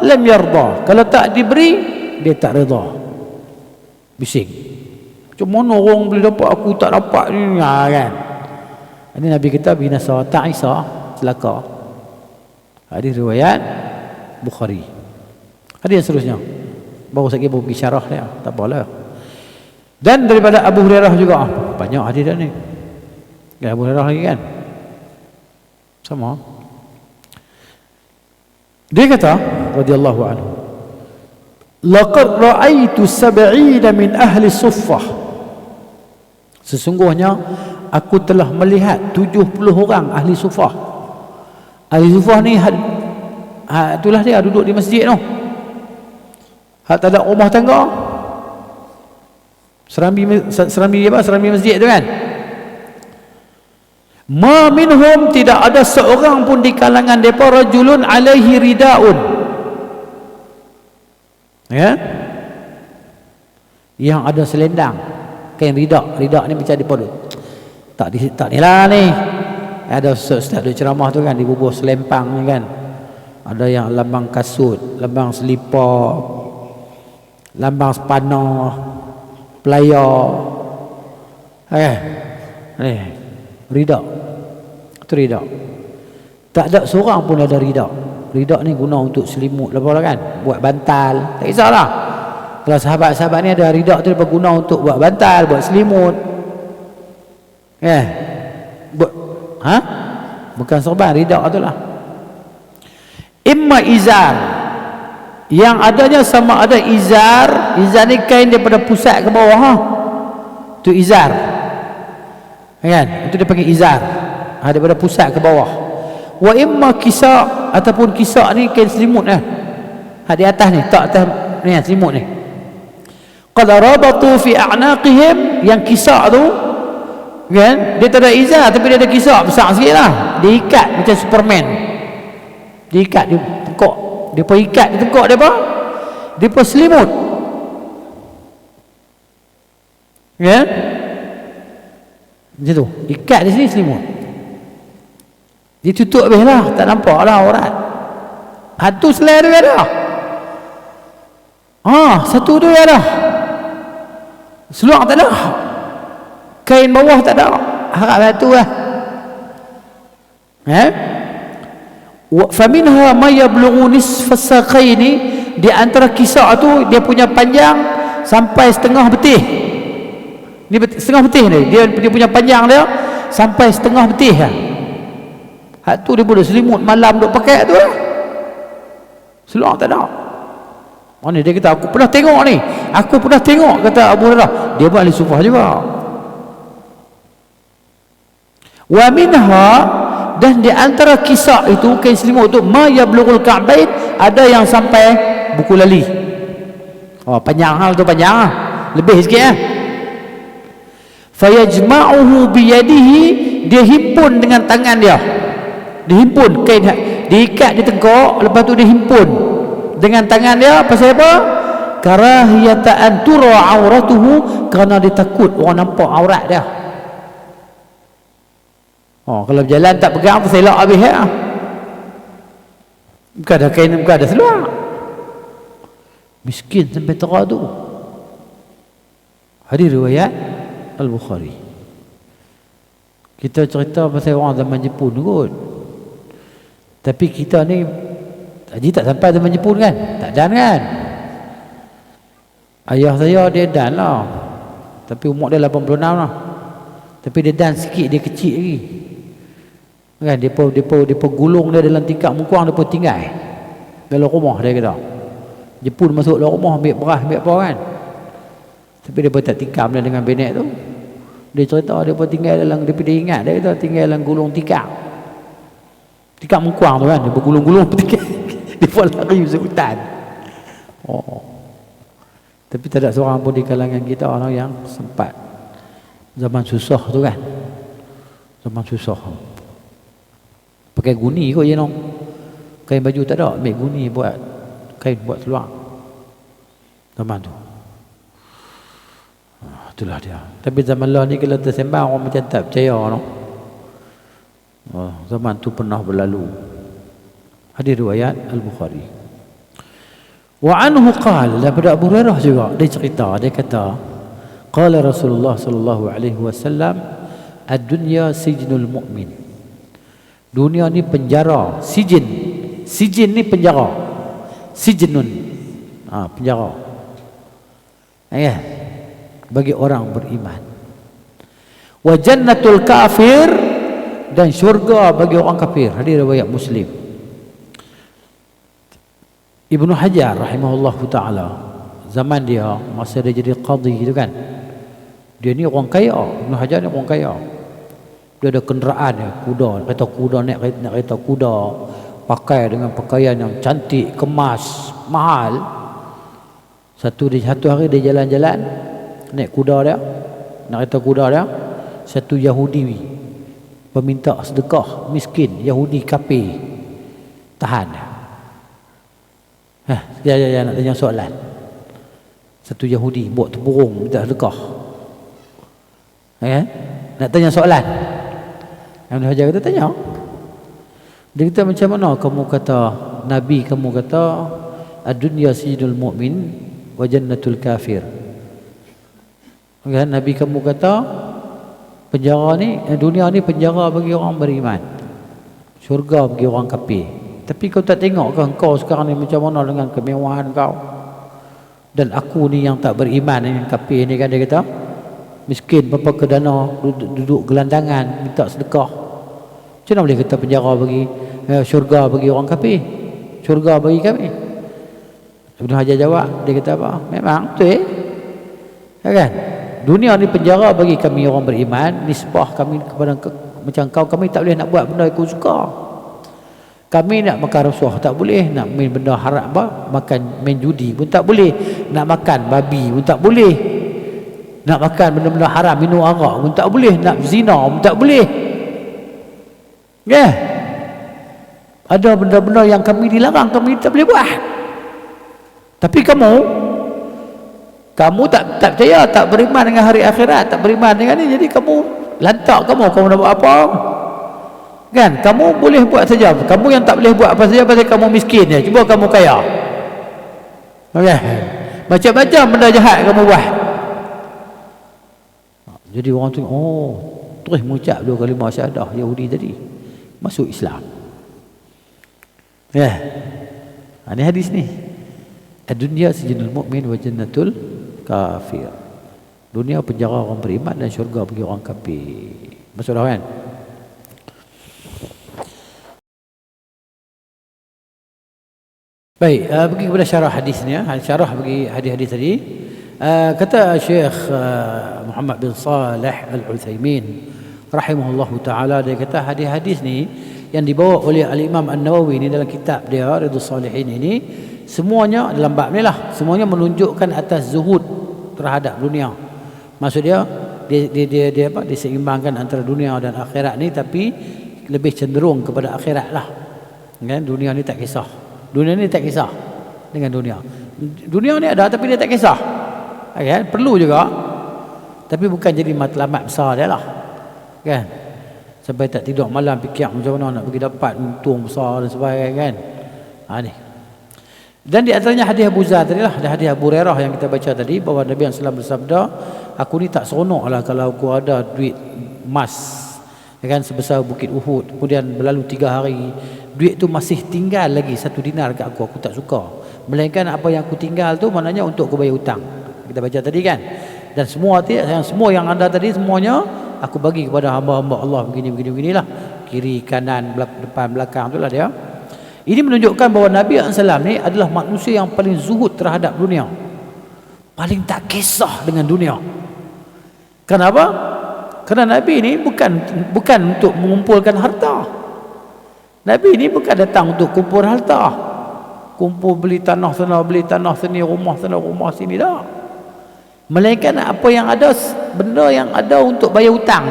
lam yarda, kalau tak diberi dia tak redha, bising. Macam mana orang boleh dapat, aku tak dapat ni, kan. Ini Nabi kita binasa ta'isa, celaka. Hadis riwayat Bukhari. Hadis yang seterusnya baru saya pergi syarah dia, tak apalah. Dan daripada Abu Hurairah juga, banyak hadis dah ni. Abu Hurairah lagi kan, sama. Dia kata radhiyallahu anhu, laqad ra'aitu 70 min ahli suffah, sesungguhnya aku telah melihat 70 orang ahli suffah. Ahli suffah ni itulah dia duduk di masjid tu, tak ada rumah tangga, serambi masjid tu kan. Ma minhum, tidak ada seorang pun di kalangan mereka, rajulun alaihi ridaun, ya, yang ada selendang kain rida ni macam di podok, tak ni lah ni. Ada ustaz duk ceramah tu kan, di bubuh selempang ni kan, ada yang lambang kasut, lambang selipar, lambang sepanah, pelayar, rida. Itu rida. Tak ada seorang pun ada rida. Rida ni guna untuk selimut lah kan, buat bantal, tak kisahlah. Kalau sahabat-sahabat ni ada rida tu, dia guna untuk buat bantal, buat selimut, bukan serban, rida tu lah. Imma izar, yang adanya sama ada izar ni kain daripada pusat ke bawah, tu izar kan, itu dia panggil izar, daripada pusat ke bawah. Wa imma kisa', ataupun kisa' ni kain selimut lah, di atas ni, tak atas ni selimut ni. Qad rabatu fi a'naqihim, yang kisa' tu kan, dia tak ada izar tapi dia ada kisah besar sikit lah, dia ikat macam Superman, dia ikat, dia tekuk, dia pun ikat, dia tekuk, dia pun selimut, kan, macam tu, ikat di sini selimut, dia tutup habis lah, tak nampak lah aurat. Satu selai dia ada, satu tu ada, seluar tak ada, kain bawah tak ada, harap satu lah. Faminha ma yablughu nisfa saqaini, di antara kisah tu dia punya panjang sampai setengah betih. Ni setengah betih ni, dia punya panjang dia sampai setengah betih lah. Hak tu dia boleh selimut malam duk pakai tu lah. Seluar tak ada. Mana dia kata, aku pernah tengok ni, kata Abu Hurairah, dia pun ahli sufah juga. Wa minha, dan di antara kisah itu kain selimut tu, ma yablughul ka'bain, ada yang sampai buku lali. Oh, panjang hal tu, panjang lah, lebih sikit lah. Fayajma'uhu biyadihi, dia himpun dengan tangan dia. Dihimpun kain, diikat di tengkok, lepas tu dihimpun dengan tangan dia. Pasal apa? Karahiyata an tura auratuhu, kerana dia takut orang nampak aurat dia. Oh, kalau berjalan tak pegang apa selak habis ya. Bukan ada kain, bukan ada seluar. Miskin sampai tera tu. Hadis riwayat Al-Bukhari. Kita cerita pasal orang zaman Jepun kot. Tapi kita ni haji tak sampai zaman Jepun kan? Tak dan kan? Ayah saya dia dan lah. Tapi umur dia 86 lah. Tapi dia dan sikit, dia kecil lagi. Kan depa gulung dia dalam tingkap mungkuang, depa tinggal dalam rumah dia kata. Jepun masuk dalam rumah ambil beras, ambil apa kan. Tapi depa tak tikam dia dengan benek tu. Dia cerita depa tinggal dalam, dia ingat dia kata tinggal dalam gulung tingkap. Tingkap mungkuang tu kan, depa gulung-gulung tinggal. Depa lari masuk hutan. Oh. Tapi tak ada seorang pun di kalangan kita orang yang sempat zaman susah tu kan. Zaman susah. Pakai guni kot je no. Kain baju tak ada, ambil guni buat kain, buat seluar. Zaman tu. Itulah dia. Tapi zaman lah ni kalau tersembang orang macam tak percaya no. Zaman tu pernah berlalu. Hadis riwayat Al-Bukhari. Wa anhu qala, daripada Abu Hurairah juga dia cerita, dia kata qala Rasulullah sallallahu alaihi wasallam, ad-dunya sijnul mu'min. Dunia ni penjara, sijin ni penjara, sijnun, penjara, ya, bagi orang beriman. Wa jannatul kafir, dan syurga bagi orang kafir. Hadis riwayat Muslim. Ibnu Hajar rahimahullah taala, zaman dia masa dia jadi qadhi tu kan, dia ni orang kaya. Ibnu Hajar ni orang kaya. Dia ada kenderaan dia, kuda, kereta kuda, naik kereta kuda, pakai dengan pakaian yang cantik, kemas, mahal. Satu hari dia jalan-jalan naik kuda dia, naik kereta kuda dia, satu Yahudi peminta sedekah, miskin, Yahudi kafir, tahan dia. Ya, nak tanya soalan. Satu Yahudi bawa tempurung minta sedekah. Nak tanya soalan. Ibn Hajar kata tanya. Dia kata macam mana kamu kata, Nabi kamu kata ad-dunya sijnul mu'min wa jannatul kafir. Kan Nabi kamu kata penjara ni, dunia ni penjara bagi orang beriman, syurga bagi orang kafir. Tapi kau tak tengok ke kau sekarang ni macam mana dengan kemewahan kau? Dan aku ni yang tak beriman, yang kafir ni kan, dia kata miskin, bapa kedana, duduk gelandangan minta sedekah. Macam mana boleh kata penjara bagi syurga bagi orang kafir, syurga bagi kami? Ibn Hajar jawab, dia kata apa? Memang betul kan? Dunia ni penjara bagi kami orang beriman, nisbah kami kepada macam kau, kami tak boleh nak buat benda yang kau suka. Kami nak makan rasuah tak boleh, nak main benda haram makan main judi pun tak boleh, nak makan babi pun tak boleh, nak makan benda-benda haram, minum arak pun tak boleh, nak zina pun tak boleh. Ada benda-benda yang kami dilarang, kami tak boleh buat. Tapi kamu tak percaya, tak beriman dengan hari akhirat, tak beriman dengan ni, jadi kamu lantak, kamu nak buat apa kan? Kamu boleh buat saja, kamu yang tak boleh buat apa saja pasal kamu miskin je. Cuba kamu kaya, macam-macam benda jahat kamu buat. Jadi orang tu terus mengucap dua kalimah syahadah Yahudi tadi, masuk Islam. Ini hadis ni, ad-dunya sijnul mu'min wa jannatul kafir. Dunia penjara orang beriman dan syurga bagi orang kafir. Masuk dah kan? Baik, pergi kepada syarah hadisnya, syarah bagi hadis-hadis tadi. Kata Syekh Muhammad bin Salih Al-Utsaimin rahimahullahu taala, dia kata hadis-hadis ni yang dibawa oleh Al-Imam An-Nawawi ni dalam kitab dia Riyadhus Shalihin ini, semuanya dalam bab ni lah, semuanya menunjukkan atas zuhud terhadap dunia. Maksud dia diseimbangkan antara dunia dan akhirat ni, tapi lebih cenderung kepada akhirat lah. Kan, dunia ni tak kisah. Dunia ni tak kisah dengan dunia. Dunia ni ada tapi dia tak kisah. Kan, perlu juga. Tapi bukan jadi matlamat besar dia lah. Kan? Sampai tak tidur malam fikir macam mana nak bagi dapat untung besar dan sebagainya, kan. Ni. Dan di antaranya hadis Abu Zar tadi lah, dan hadis Abu Hurairah yang kita baca tadi, bahawa Nabi SAW bersabda, aku ni tak seronok lah kalau aku ada duit emas, kan, sebesar Bukit Uhud, kemudian berlalu 3 hari, duit tu masih tinggal lagi 1 dinar kat aku tak suka. Melainkan apa yang aku tinggal tu maknanya untuk aku bayar hutang. Kita baca tadi kan. Dan semua yang ada tadi semuanya aku bagi kepada hamba-hamba Allah beginilah, kiri kanan depan belakang itulah dia. Ini menunjukkan bahawa Nabi SAW ni adalah manusia yang paling zuhud terhadap dunia, paling tak kisah dengan dunia. Kenapa? Kerana Nabi ni bukan untuk mengumpulkan harta. Nabi ni bukan datang untuk kumpul harta, kumpul beli tanah sana, sini rumah sana, rumah sini, dah. Melainkan apa yang ada, benda yang ada untuk bayar hutang.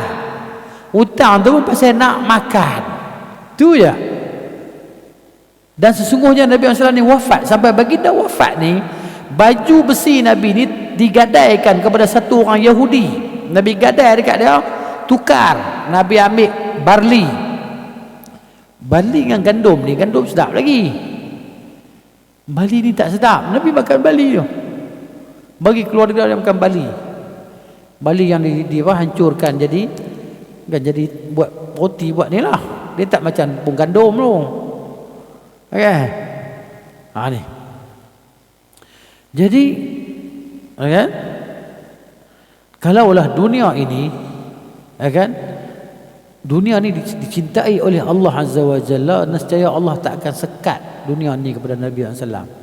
Hutang tu pun pasal nak makan. Tu je. Dan sesungguhnya Nabi SAW ni wafat, sampai baginda wafat ni, baju besi Nabi ni digadaikan kepada satu orang Yahudi. Nabi gadai dekat dia, tukar. Nabi ambil barley dengan gandum ni, gandum sedap lagi. Barley ni tak sedap, Nabi makan barley tu. Bagi keluarga dia makan barley yang hancurkan jadi buat roti, buat ni lah. Dia tak macam tepung gandum tu. Okay. Ni. Jadi, okay, kalaulah dunia ini, kan, dunia ni dicintai oleh Allah Azza wa Jalla, nescaya Allah tak akan sekat dunia ni kepada Nabi SAW.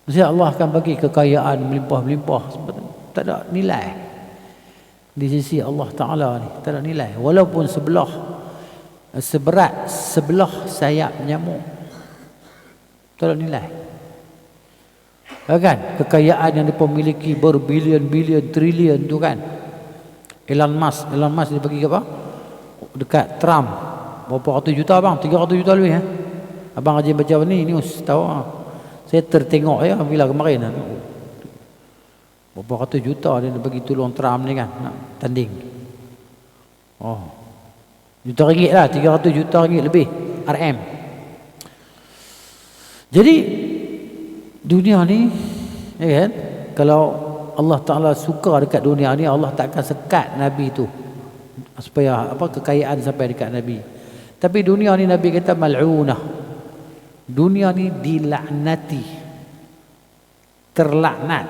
Maksudnya Allah akan bagi kekayaan melimpah-melimpah, tak ada nilai di sisi Allah Ta'ala ni, tak ada nilai. Walaupun seberat sebelah sayap nyamuk, tak ada nilai. Kan, kekayaan yang dia memiliki berbilion-bilion, trilion tu kan. Elon Musk dia bagi apa? Dekat Trump berapa ratus juta bang? 300 juta lebih. Abang rajin baca ni news, tahu. Saya tertengok ya bila kemarin. Berapa ratus juta dia bagi tolong Trump ni kan, nak tanding. Juta ringgit lah, 300 juta ringgit lebih RM. Jadi dunia ni, ya kan, kalau Allah Ta'ala suka dekat dunia ni, Allah tak akan sekat Nabi tu supaya kekayaan sampai dekat Nabi. Tapi dunia ni Nabi kata mal'unah. Dunia ni dilaknati, terlaknat.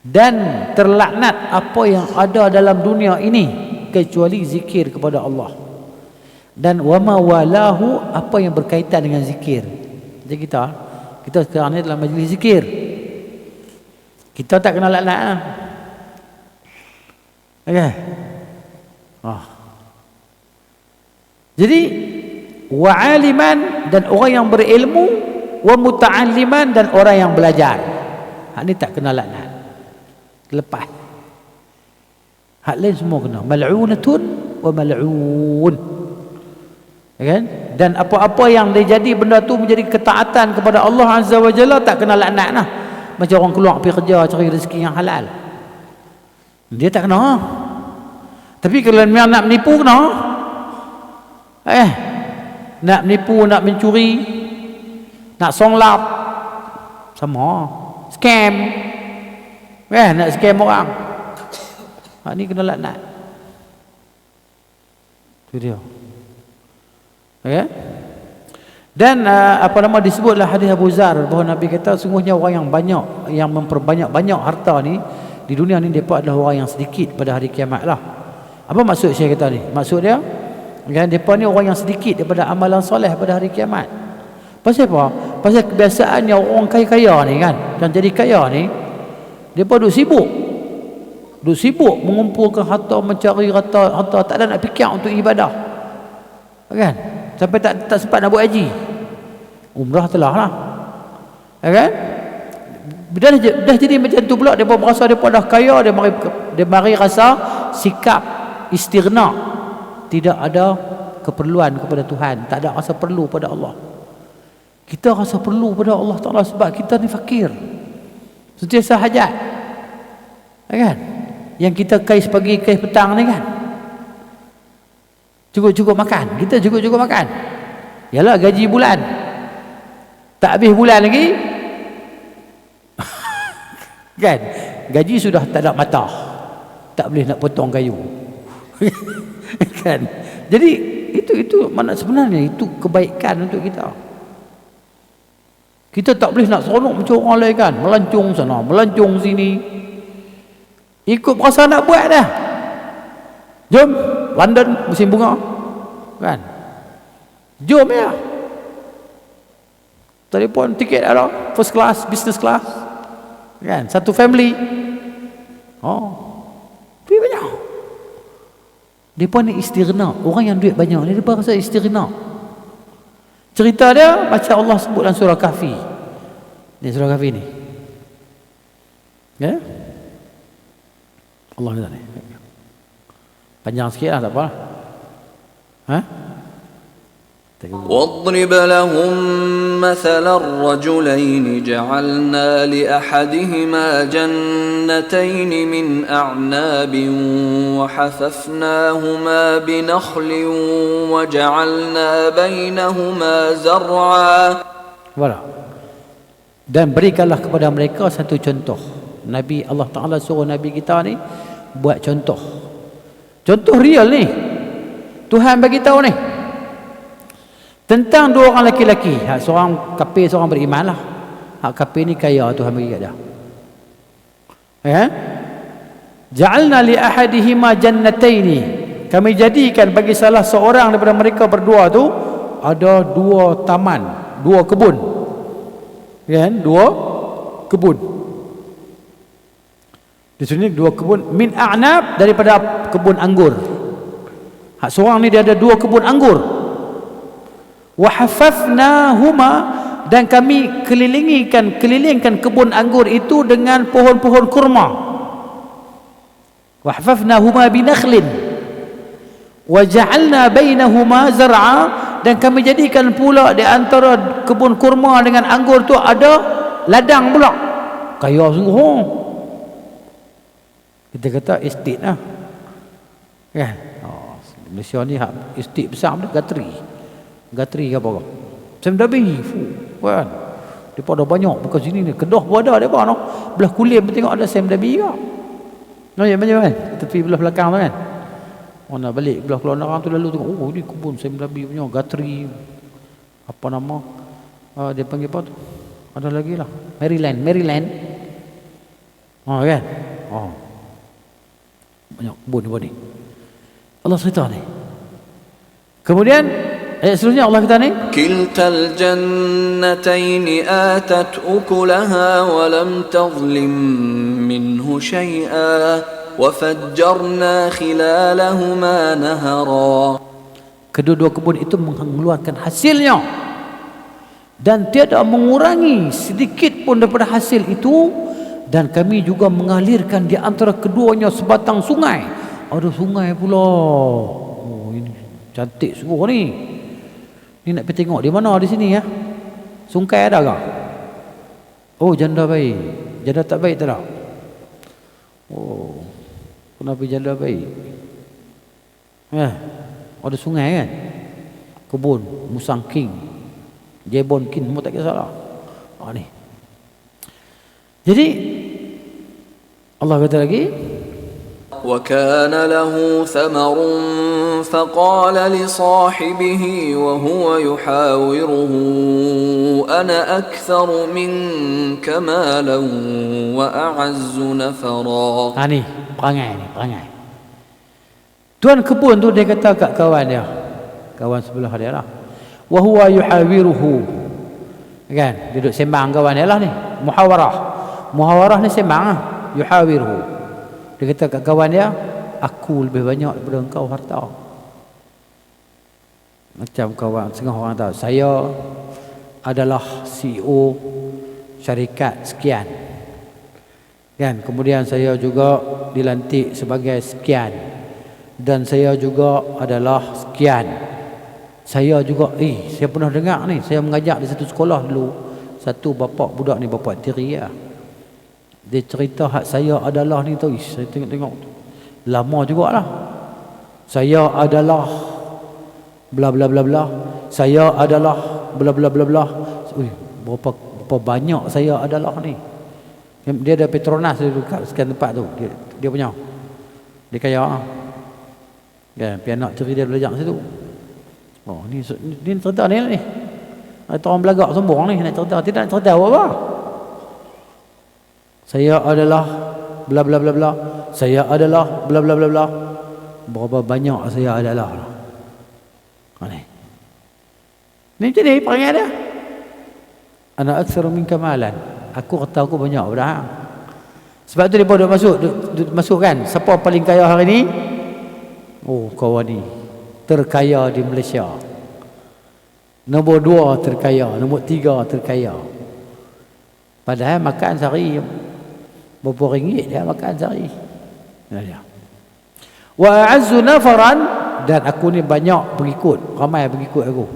Dan terlaknat apa yang ada dalam dunia ini kecuali zikir kepada Allah. Dan wama walahu, apa yang berkaitan dengan zikir. Jadi kita sekarang ni dalam majlis zikir, kita tak kena laknat lah. Okay. Jadi wa'aliman, dan orang yang berilmu, wa muta'alliman, dan orang yang belajar. Hak ni tak kena laknat, lepas. Hak lain semua kena. Mal'unatun wa mal'un, kan? Dan apa-apa yang dia jadi benda tu menjadi ketaatan kepada Allah Azza wa Jalla, tak kena laknat lah. Macam orang keluar pergi kerja cari rezeki yang halal, dia tak kena. Tapi kalau memang nak menipu, kena. Nak menipu, nak mencuri, nak songlap, sama, scam, nak scam orang, ni kena laknat. Itu dia. Okay? Dan disebutlah hadis Abu Zar bahawa Nabi kata sungguhnya orang yang memperbanyak harta ni di dunia ni, mereka adalah orang yang sedikit pada hari kiamat lah. Apa maksud saya kata ni? Maksud dia, kan, mereka ni orang yang sedikit daripada amalan soleh pada hari kiamat. Pasal apa? Pasal kebiasaannya orang kaya-kaya ni kan, dan jadi kaya ni, mereka duduk sibuk Duk sibuk mengumpulkan harta, mencari harta, tak ada nak fikir untuk ibadah. Kan? Sampai tak sempat nak buat haji. Umrah telah lah. Kan? Dah jadi macam tu pula, depa merasa depa dah kaya, dia mari rasa sikap istighna, tidak ada keperluan kepada Tuhan, tak ada rasa perlu pada Allah. Kita rasa perlu pada Allah Taala sebab kita ni fakir. Sentiasa hajat. Kan? Yang kita kais pagi, kais petang ni kan. Cukup-cukup makan. Kita cukup-cukup makan. Yalah gaji bulan. Tak habis bulan lagi. Kan? Gaji sudah tak ada mata. Tak boleh nak potong kayu. Kan? Jadi itu mana sebenarnya itu kebaikan untuk kita. Kita tak boleh nak seronok macam orang lain kan. Melancong sana, melancong sini. Ikut perasaan nak buat dah. Jom London musim bunga. Kan? Jom ya. Telefon tiket ada, first class, business class. Kan? Satu family. Oh. Duit banyak. Depa ni istighna. Orang yang duit banyak ni depa rasa istighna. Cerita dia macam Allah sebut dalam surah Kahfi. Ni surah Kahfi ni. Ya? Allah kata ni. Panjang sikit lah, tak apa. Ha? واضرب لهم مثل الرجلين جعلنا لأحدهما جنتين من أعناب وحففناهما بنخل وجعلنا بينهما زرعا. Voilà. Dan berikanlah kepada mereka satu contoh. Nabi Allah Ta'ala suruh Nabi kita ni buat contoh. Contoh real ni. Tuhan bagi tahu ni. Tentang dua orang lelaki-lelaki. Seorang kafir, seorang beriman lah. Hak kafir ni kaya, Tuhan bagi kat dia. Ya? Ja'alna li ahadihima jannataini. Kami jadikan bagi salah seorang daripada mereka berdua tu ada dua taman, dua kebun. Kan? Dua kebun. Di sini dua kebun min a'nab, daripada kebun anggur. Hak seorang ni dia ada dua kebun anggur. Wa hafafnahuma, dan kami kelilingkan kebun anggur itu dengan pohon-pohon kurma. Wa hafafnahuma binakhlin wa ja'alna bainahuma zar'a, dan kami jadikan pula di antara kebun kurma dengan anggur tu ada ladang pula. Kaya sungguh. Kita kata estate lah. Kan? Oh, Malaysia ni hak estate besar dia Gatri ke apa? Semdabi. Kan? Depa ada banyak bukan sini ni. Kedah pun ada depa noh. Belah Kulim pun tengok ada Semdabi juga. Noh ya macam kan? Tepi belah belakang tu kan. Mana balik belah Keluar Narang tu lalu tengok, oh ni kebun Semdabi punya, Gatri. Apa nama? Dia panggil apa tu? Ada lagi lah. Maryland. Oh kan? Oh. Banyak kebun ni. Allah cerita ni. Kemudian ayat seterusnya Allah kata ni, kiltal jannataini atat ukulaha wa lam tadhlim minhu shay'a wa fajjarna khilalahuma nahara. Kedua-dua kebun itu mengeluarkan hasilnya dan tiada mengurangi sedikit pun daripada hasil itu, dan kami juga mengalirkan di antara keduanya sebatang sungai. Ada sungai pula. Oh, ini cantik sungguh ni. Ni nak pergi tengok di mana di sini ya? Sungai ada ke? Oh, janda baik. Janda tak baik tak ada? Oh, kenapa janda baik? Ada sungai kan? Kebun Musang King, Jebon King, semua tak kisahlah. Ni. Jadi Allah kata lagi, وَكَانَ لَهُ ثَمَرٌ فَقَالَ لِصَاحِبِهِ وَهُوَ يُحَاوِرُهُ أَنَا أَكْثَرُ مِنْكَ مَالًا وَأَعَزُّ نَفَرًا. Ni perangai. Tuan kebun tu dia kata kat kawan dia, kawan sebelah dia lah, wa huwa yuhawiruhu, kan, dia duduk sembang kawan dia lah ni, muhawarah ni sembang lah, yuhawiruhu, Dia kata kat kawan dia, aku lebih banyak daripada engkau harta. Macam kawan setengah orang tahu, saya adalah CEO syarikat sekian, kan? Kemudian saya juga dilantik sebagai sekian, dan saya juga adalah sekian. Saya juga, saya pernah dengar ni, saya mengajar di satu sekolah dulu. Satu bapak budak ni, bapak tiri lah. Dia cerita hak saya adalah ni tu, saya tengok-tengok lama jugalah. Saya adalah bla bla bla bla. Saya adalah bla bla bla bla. Berapa banyak saya adalah ni. Dia ada Petronas dekat sekian tempat tu. Dia punya. Dia kaya. Kan, pianak ceri dia belajar situ. Oh, ni cerita ni. Atau orang belagak sombong ni nak cerita, tidak nak cerita apa-apa. Saya adalah bla bla bla bla. Saya adalah bla bla bla bla. Berapa banyak saya adalah. Ni. Ni macam ni perangai dia. Ana aktsaru minka malan. Aku kata aku banyak dah. Sebab tu depa dah masuk kan. Siapa paling kaya hari ni? Oh, kawan ni terkaya di Malaysia. Nombor 2 terkaya, nombor 3 terkaya. Padahal makan sehari berapa ringgit dia makan sehari. Nah dia. Wa a'azzu nafaran, dan aku ni banyak pengikut, ramai pengikut aku.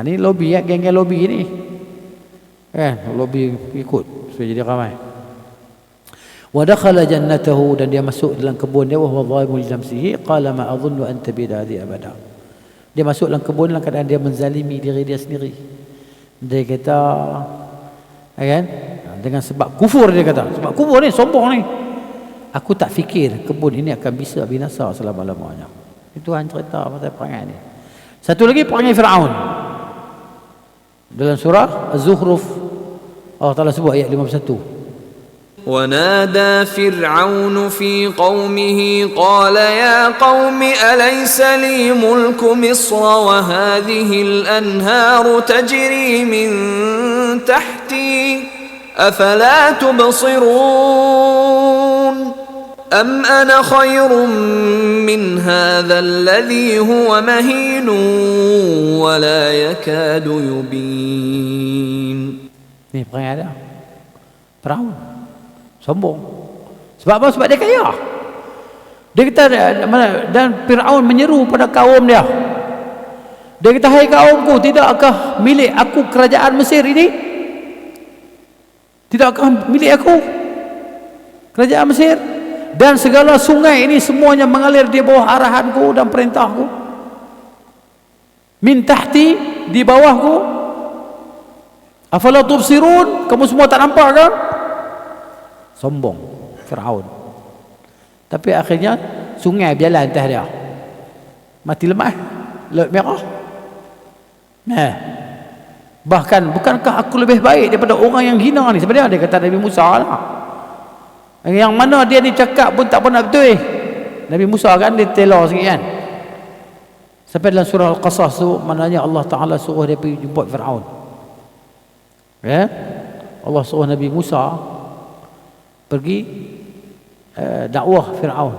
Ni lobby ya, geng-geng lobby ni. Lobby pengikut supaya jadi ramai. Wa dakhala jannatahu, dan dia masuk dalam kebun dia, wa huwa zalimun li nafsihi qala ma adhunnu an tabida hadhihi abada. Dia masuk dalam kebun dalam keadaan dia menzalimi diri dia sendiri. Dia kata, kan, dengan sebab kufur, dia kata, sebab kufur ni, sombong ni, aku tak fikir kebun ini akan bisa binasa selama-lamanya. Itu Tuhan cerita pasal perangai ni. Satu lagi perangai Firaun. Dalam surah Az-Zukhruf Allah Taala sebut ayat 51. ونادى فرعون في قومه قال يا قوم أليس لي ملك مصر وهذه الأنهار تجري من تحتي أفلا تبصرون أم أنا خير من هذا الذي هو مهين ولا يكاد يبين. Ni perangai dia Firaun, sombong. Sebab apa? Sebab dia kaya. Dia kata, dan Firaun menyeru pada kaum dia. Dia kata, hai kaumku, tidakkah milik aku kerajaan Mesir ini? Tidakkah milik aku kerajaan Mesir? Dan segala sungai ini semuanya mengalir di bawah arahanku dan perintahku. Min tahti, di bawahku. Afala tubsirun, kamu semua tak nampak ke? Sombong Firaun. Tapi akhirnya sungai berjalan atas dia. Mati lemah, Laut Merah. Bahkan, bukankah aku lebih baik daripada orang yang hina ni? Sebenarnya dia kata Nabi Musa lah. Yang mana dia ni cakap pun tak pernah betul. Nabi Musa kan dia tela sikit kan. Sampai dalam surah Al-Qasas tu, maknanya Allah Ta'ala suruh dia pergi jumpa Firaun. Allah suruh Nabi Musa pergi dakwah Firaun.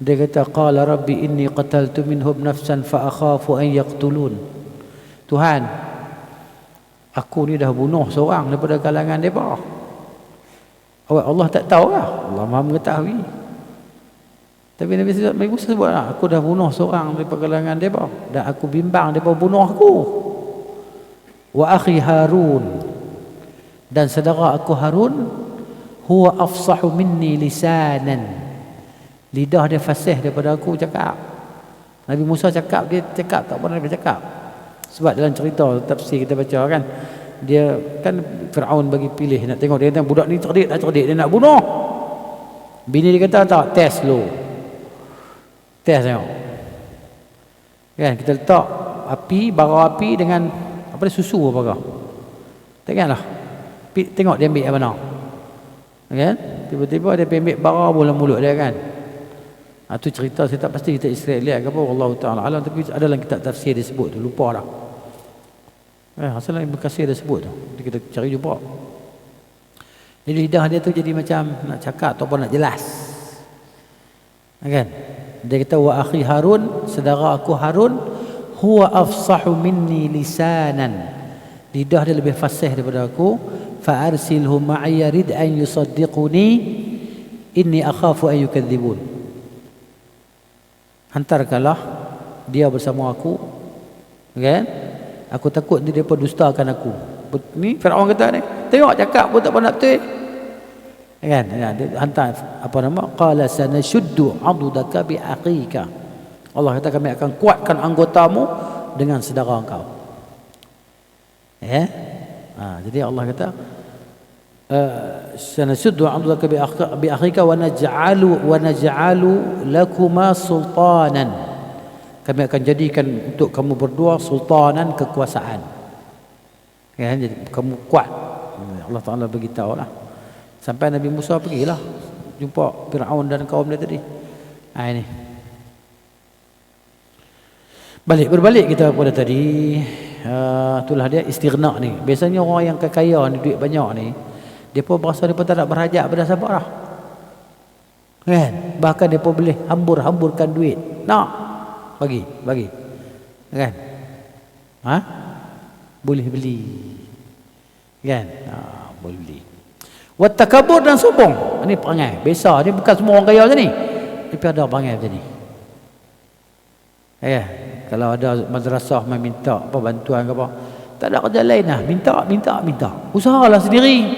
Dia kata, qala rabbi inni qataltu minhum nafsan fa akhafu an yaqtulun. Tuhan, aku ni dah bunuh seorang daripada kalangan depa. Allah tak tahu lah? Allah Maha mengetahui. Tapi Nabi Musa sebut lah, aku dah bunuh seorang daripada kalangan depa dan aku bimbang depa bunuh aku. Wa akhi Harun, dan saudara aku Harun, huwa afsahu minni lisanan, lidah dia fasih daripada aku cakap. Nabi Musa cakap, dia cakap tak pernah dia cakap. Sebab dalam cerita tafsir kita baca kan, dia kan Firaun bagi pilih, nak tengok dia kata budak ni cerdik tak cerdik, dia nak bunuh. Bini dia kata tak, test dulu, test tengok kan, kita letak api, bara api dengan apa dia, susu apa kah, tengoklah, tengok dia ambil yang mana kan. Tiba-tiba dia ambil bara bola mulut dia kan. Itu cerita, saya tak pasti kita Israeliat ke apa, wallahu taala alam, tapi ada dalam kitab tafsir dia sebut tu, lupa dah. Asal Ibn Katsir dia sebut tu, kita cari jumpa. Jadi lidah dia tu jadi macam nak cakap ataupun nak jelas. Kan? Dia kata wa akhi Harun, saudara aku Harun, huwa afsahu minni lisanan. Lidah dia lebih fasih daripada aku. Fa arsilhu ma'iya rid an yusaddiquni inni akhafu an yukadzibun. Hantarkanlah dia bersama aku. Kan? Aku takut dia dustakan aku. Ni Firaun kata ni, tengok cakap pun tak pernah betul. Kan? Dia hantar apa nama? Qala sanashuddu 'adudaka bi akhika. Allah kata kami akan kuatkan anggotamu dengan saudara engkau. Jadi Allah kata sanashuddu 'adudaka bi akhika wa naj'alu lakuma sultanan. Kami akan jadikan untuk kamu berdua sultanan, kekuasaan. Kan, jadi kamu kuat. Allah Ta'ala beritahu lah. Sampai Nabi Musa pergilah jumpa Fir'aun dan kaum dia tadi. Ini berbalik kita pada tadi. Itulah dia istighna ni. Biasanya orang yang kaya ni, duit banyak ni, dia pun berasa dia pun tak nak berhajat pada siapa lah. Kan? Bahkan dia pun boleh hamburkan duit. Nak bagi kan? Boleh beli. Kan? Boleh beli. Wat takabur dan sombong. Ini perangai biasa. Ini bukan semua orang kaya macam ni. Tapi ada perangai macam ni. Kalau ada madrasah meminta apa bantuan ke apa, tak ada kerja lain lah. Minta. Usahalah sendiri.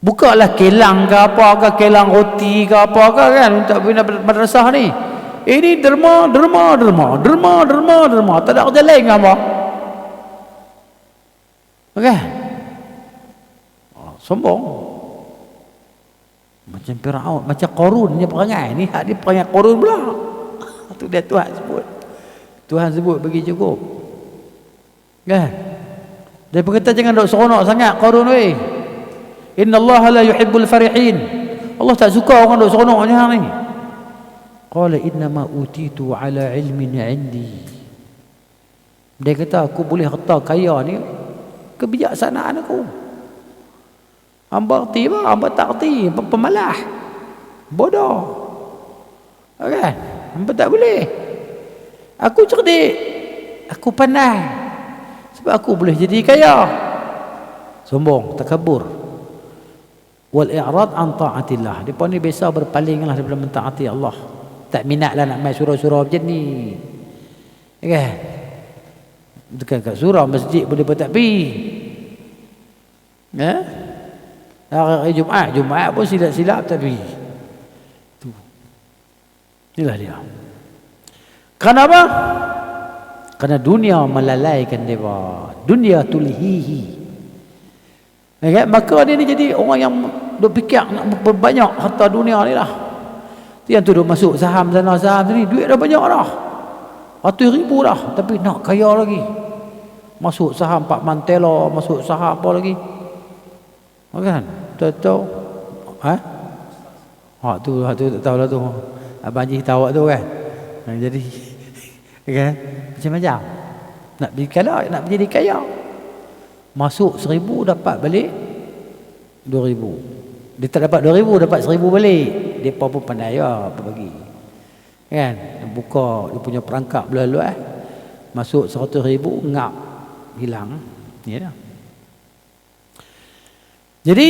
Bukalah kelang ke apa ke, kelang roti ke apa ke kan, untuk bina madrasah ni. Ini derma. Tak ada kerja lain ke apa. Okay. Sombong. Macam Firaun, macam Qarun dia perangai. Ni hak dia perangai Qarun pula. Itu dia Tuhan sebut bagi cukup. Kan? Dia berkata jangan duk seronok sangat Qarun weh. Innallaha la yuhibbul farihin. Allah tak suka orang duk seronok macam ni. Qala inna ma utitu ala ilmin indi. Dia kata aku boleh harta kaya ni kebijaksanaan aku. Hamba reti apa? Hamba tak reti. Pemalah. Bodoh. Kan? Hamba tak boleh. Aku cerdik. Aku pandai. Sebab aku boleh jadi kaya. Sombong, takabur. Wal i'rad an ta'atillah. Depa ni biasa berpalinglah daripada mentaati Allah. Tak minatlah nak main surau-surau macam ni. Kan? Dekat kat surau masjid boleh tak pi. Hari Jumaat pun silap-silap tapi tu. Inilah dia. Kenapa? Kerana dunia melalaikan dewa. Dunia tulhihi. Maka dia ni jadi orang yang duk fikir nak berbanyak harta dunia ni lah. Yang tu duk masuk saham sana saham sini, duit dah banyak dah. 100,000 dah, tapi nak kaya lagi. Masuk saham Pak Mantelo, masuk saham apa lagi? Kan? Tahu? Tu tak tahulah tu. Abang Haji tahu tu kan. Jadi kan? Macam-macam. Nak jadi kaya. Masuk 1,000 dapat balik 2,000. Dia tak dapat 2,000 dapat 1,000 balik. Depa pun pandai apa bagi. Kan? Dia buka dia punya perangkap belah-belah. Masuk 100,000 ngap hilang. Ya dah. Jadi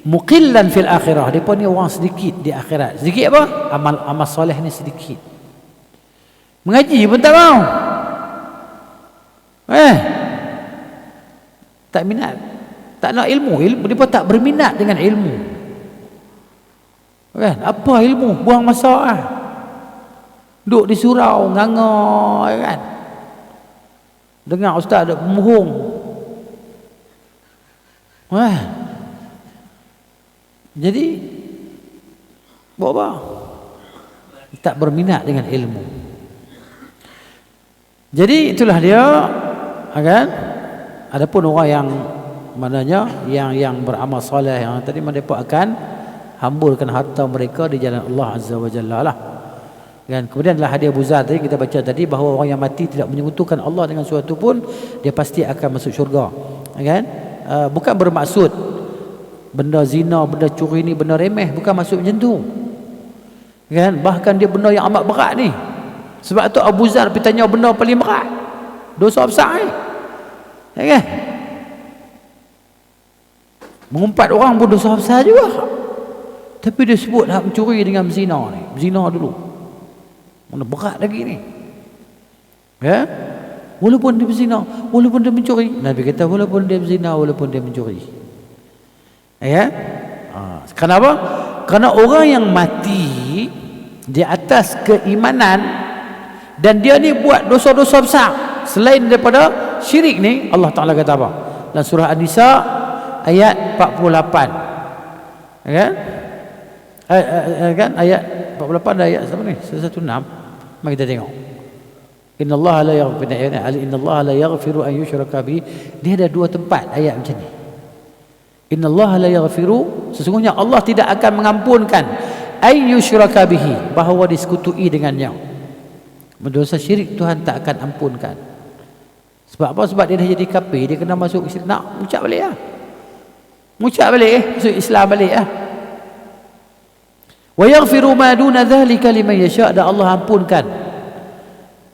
muqillan fil akhirah. Depa ni orang sedikit di akhirat. Sedikit apa? Amal soleh ni sedikit. Mengaji pun tak mau. Tak minat. Tak nak ilmu. Depa tak berminat dengan ilmu. Kan? Apa ilmu? Buang masa lah. Duduk di surau nganga kan. Dengar ustaz ada pemohong. Jadi buat apa? Tak berminat dengan ilmu. Jadi itulah dia, kan? Adapun orang yang maknanya yang beramal soleh yang tadi mereka akan hamburkan harta mereka di jalan Allah Azza wa Jalla lah. Kan? Kemudianlah hadis Abu Zar tadi kita baca tadi bahawa orang yang mati tidak menyekutukan Allah dengan sesuatu pun dia pasti akan masuk syurga. Kan? bukan bermaksud benda zina, benda curi ni benda remeh, bukan maksud macam tu kan. Bahkan dia benda yang amat berat ni. Sebab tu Abu Zar pergi tanya benda paling berat, dosa besar ni ya kan. Mengumpat orang pun dosa besar juga, tapi dia sebut hak mencuri dengan zina ni, zina dulu mana berat lagi ni ya. Walaupun dia berzina, walaupun dia mencuri, Nabi kata walaupun dia berzina, walaupun dia mencuri ya. Kenapa? Kerana orang yang mati di atas keimanan dan dia ni buat dosa-dosa besar selain daripada syirik ni, Allah Ta'ala kata apa dalam surah An-Nisa ayat 48 kan? Kan ayat 48 ayat apa ni 116. Mari kita tengok. Innallaha la yaghfiru an yushraka bihi. Dia ada dua tempat ayat macam ni. Innallaha la yaghfiru, sesungguhnya Allah tidak akan mengampunkan ay yushraka bihi, bahawa disekutui dengannya. Berdosa syirik Tuhan tak akan ampunkan. Sebab apa? Sebab dia dah jadi kafir, dia kena masuk Islam. Nak ucap balik lah. Ucap balik masuk Islam balik lah. Wa yaghfiru ma duna dhalika liman yasha', dan Allah ampunkan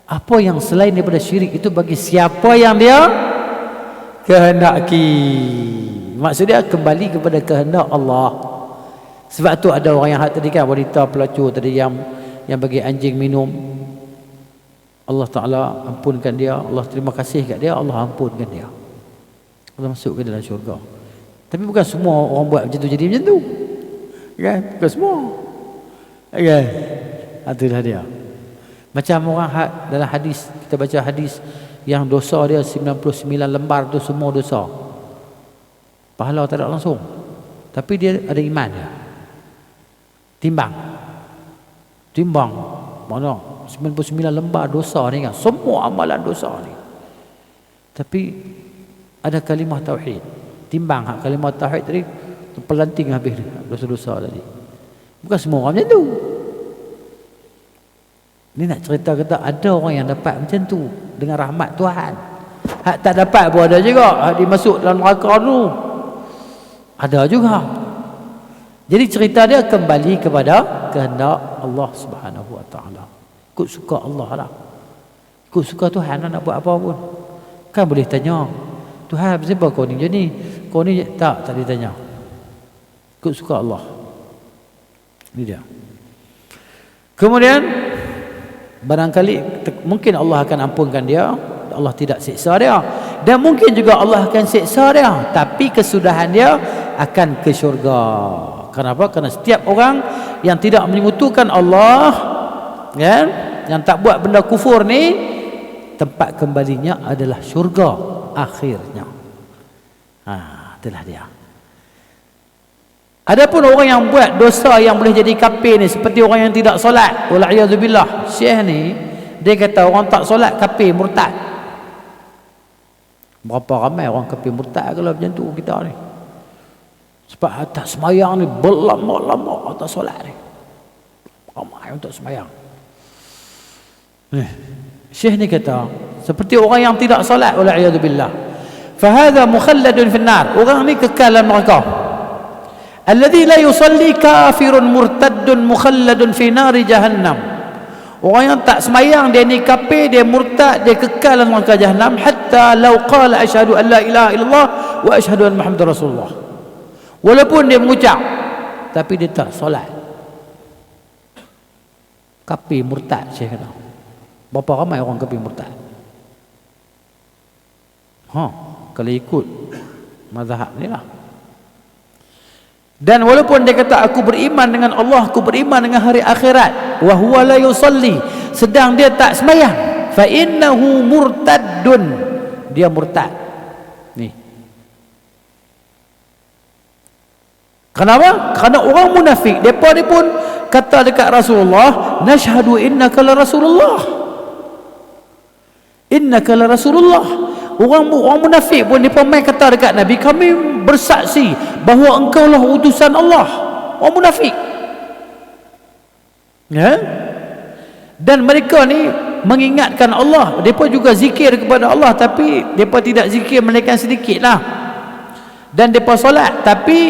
apa yang selain daripada syirik itu bagi siapa yang dia kehendaki. Maksudnya kembali kepada kehendak Allah. Sebab tu ada orang yang tadi kan, wanita pelacur tadi yang bagi anjing minum, Allah Ta'ala ampunkan dia, Allah terima kasih kat dia, Allah ampunkan dia, Allah masuk ke dalam syurga. Tapi bukan semua orang buat macam tu jadi macam tu kan, bukan semua kan. Itulah dia. Macam orang dalam hadis, kita baca hadis yang dosa dia 99 lembar tu semua dosa, pahala tak ada langsung, tapi dia ada iman dia. Timbang mana 99 lembar dosa ni kan, semua amalan dosa ni, tapi ada kalimah tauhid. Timbang hak kalimah tauhid tadi terpelanting habis dosa-dosa tadi. Bukan semua orang macam tu. Ni nak cerita kata ada orang yang dapat macam tu dengan rahmat Tuhan. Hak tak dapat pun ada juga, hak dimasuk dalam neraka tu ada juga. Jadi cerita dia kembali kepada kehendak Allah Subhanahu Wa Taala. Ikut suka Allah lah, ikut suka Tuhan lah, nak buat apa pun. Kan boleh tanya Tuhan, kenapa kau ni jadi, kau ni tak ditanya. Ikut suka Allah. Ini dia. Kemudian barangkali mungkin Allah akan ampunkan dia, Allah tidak siksa dia, dan mungkin juga Allah akan siksa dia, tapi kesudahan dia akan ke syurga. Kenapa? Kerana setiap orang yang tidak menyekutukan Allah kan, yang tak buat benda kufur ni, tempat kembalinya adalah syurga akhirnya. Itulah dia. Adapun orang yang buat dosa yang boleh jadi kafir ni, seperti orang yang tidak solat, wala'iyadzubillah, Syekh ni dia kata orang tak solat kafir, murtad. Berapa ramai orang kafir murtad kalau macam tu kita ni. Sebab tak semayang ni berlama-lama tak solat ni, ramai untuk semayang. Syekh ni kata seperti orang yang tidak solat, wala'iyadzubillah, fahadha mukhalladun finnar, orang ni kekal dalam neraka. Alladhi la yusalli kafirun murtaddun mukhalladun fi nari jahannam, orang yang tak semayang dia ni kafir, dia murtad, dia kekal dalam neraka jahannam, hatta law qala asyhadu an la ilaha illallah wa asyhadu anna muhammadar rasulullah, walaupun dia mengucap tapi dia tak solat, kafir murtad. Syekh kata berapa ramai orang kafir murtad. Kalau ikut mazhab ni lah. Dan walaupun dia kata aku beriman dengan Allah, aku beriman dengan hari akhirat, wa huwa la yusalli, sedang dia tak sembahyang, fa innahu murtaddun, dia murtad. Ni. Kenapa? Kerana orang munafik depa ni pun kata dekat Rasulullah, nashhadu innaka la rasulullah, innaka la rasulullah. Orang munafik pun depa mai kata dekat Nabi, kami bersaksi bahawa engkau lah utusan Allah. Orang munafik ya? Dan mereka ni mengingatkan Allah, depa juga zikir kepada Allah, tapi depa tidak zikir melainkan sedikit lah. Dan depa solat, tapi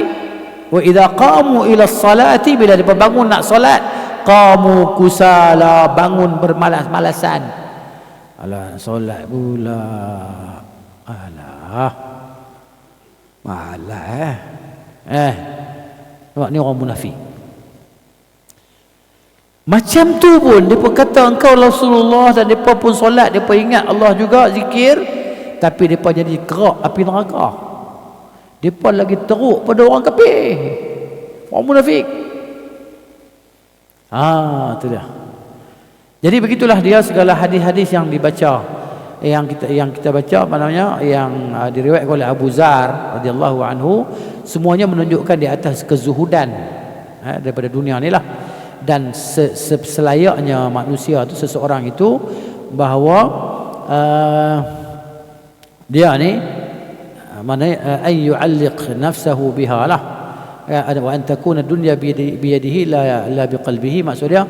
wa idza qamu ila salati, bila depa bangun nak solat, qamu kusala, bangun bermalas-malasan. Alah, solat pula. Alah, malah nampak ni orang munafik. Macam tu pun depa kata engkau Rasulullah, dan depa pun solat, depa ingat Allah juga, zikir, tapi depa jadi kerak api neraka. Depa lagi teruk pada orang kafir, orang munafik. Tu dia. Jadi begitulah dia segala hadis-hadis yang dibaca, yang kita baca, apa namanya, yang diriwayatkan oleh Abu Zar radhiyallahu anhu, semuanya menunjukkan di atas kezuhudan daripada dunia ni lah. Dan selayaknya manusia tu, seseorang itu, bahawa dia ni mana ay yu'alliq nafsahu biha lah, wa an takuna dunya biyadihi la biqalbihi. Maksudnya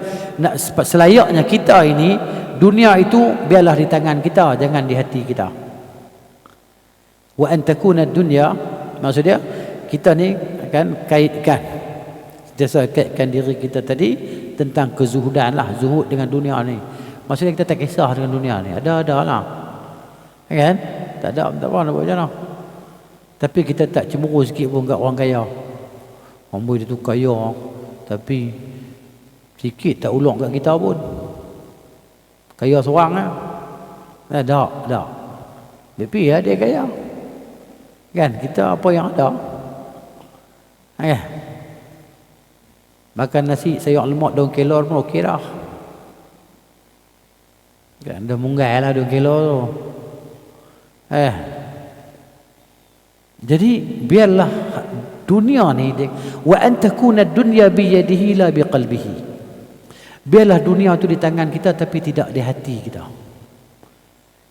selayaknya kita ini, dunia itu biarlah di tangan kita, jangan di hati kita. Wa an takuna dunya, maksudnya kita ni akan kaitkan diri kita tadi tentang kezuhudan lah, zuhud dengan dunia ni. Maksudnya kita tak kisah dengan dunia ni, ada lah kan, tak ada nak buat macam mana. Tapi kita tak cemburu sikit pun kat orang kaya. Orang boleh tu kaya, tapi sikit tak ulung kat kita pun. Kaya seorang lah. Tak. Tapi dia kaya. Kan, kita apa yang ada. Makan nasi sayur lemak daun kelor pun okey dah. Kan, dah munggai lah daun kelor tu. Jadi biarlah dunia ni, wa an takuna dunya bi yadihi la bi qalbihi. Biarlah dunia tu di tangan kita, tapi tidak di hati kita.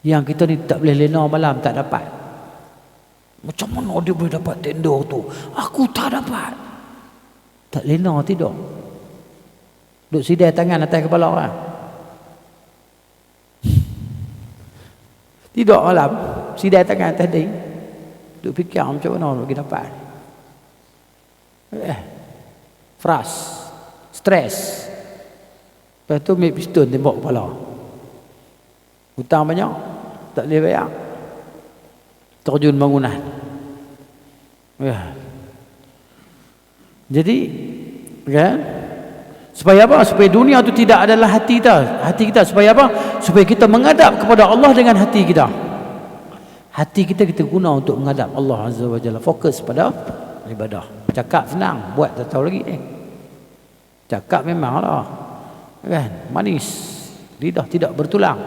Yang kita ni tak boleh lena malam, tak dapat. Macam mana dia boleh dapat tender tu? Aku tak dapat. Tak lena tidur. Duk sidai tangan atas kepala orang. Tidur malam, sidai tangan atas dia. Duk fikir macam mana nak pergi dapat. Stres. Lepas tu ambil pistol tembak kepala. Hutang banyak, tak boleh bayar. Terjun bangunan. Jadi kan, supaya apa? Supaya dunia tu tidak adalah hati kita. Supaya apa? Supaya kita menghadap kepada Allah dengan hati kita. Hati kita guna untuk menghadap Allah Azza wa Jalla. Fokus pada ibadah. Cakap senang, buat tak tahu lagi. Cakap memanglah kan, manis, lidah tidak bertulang.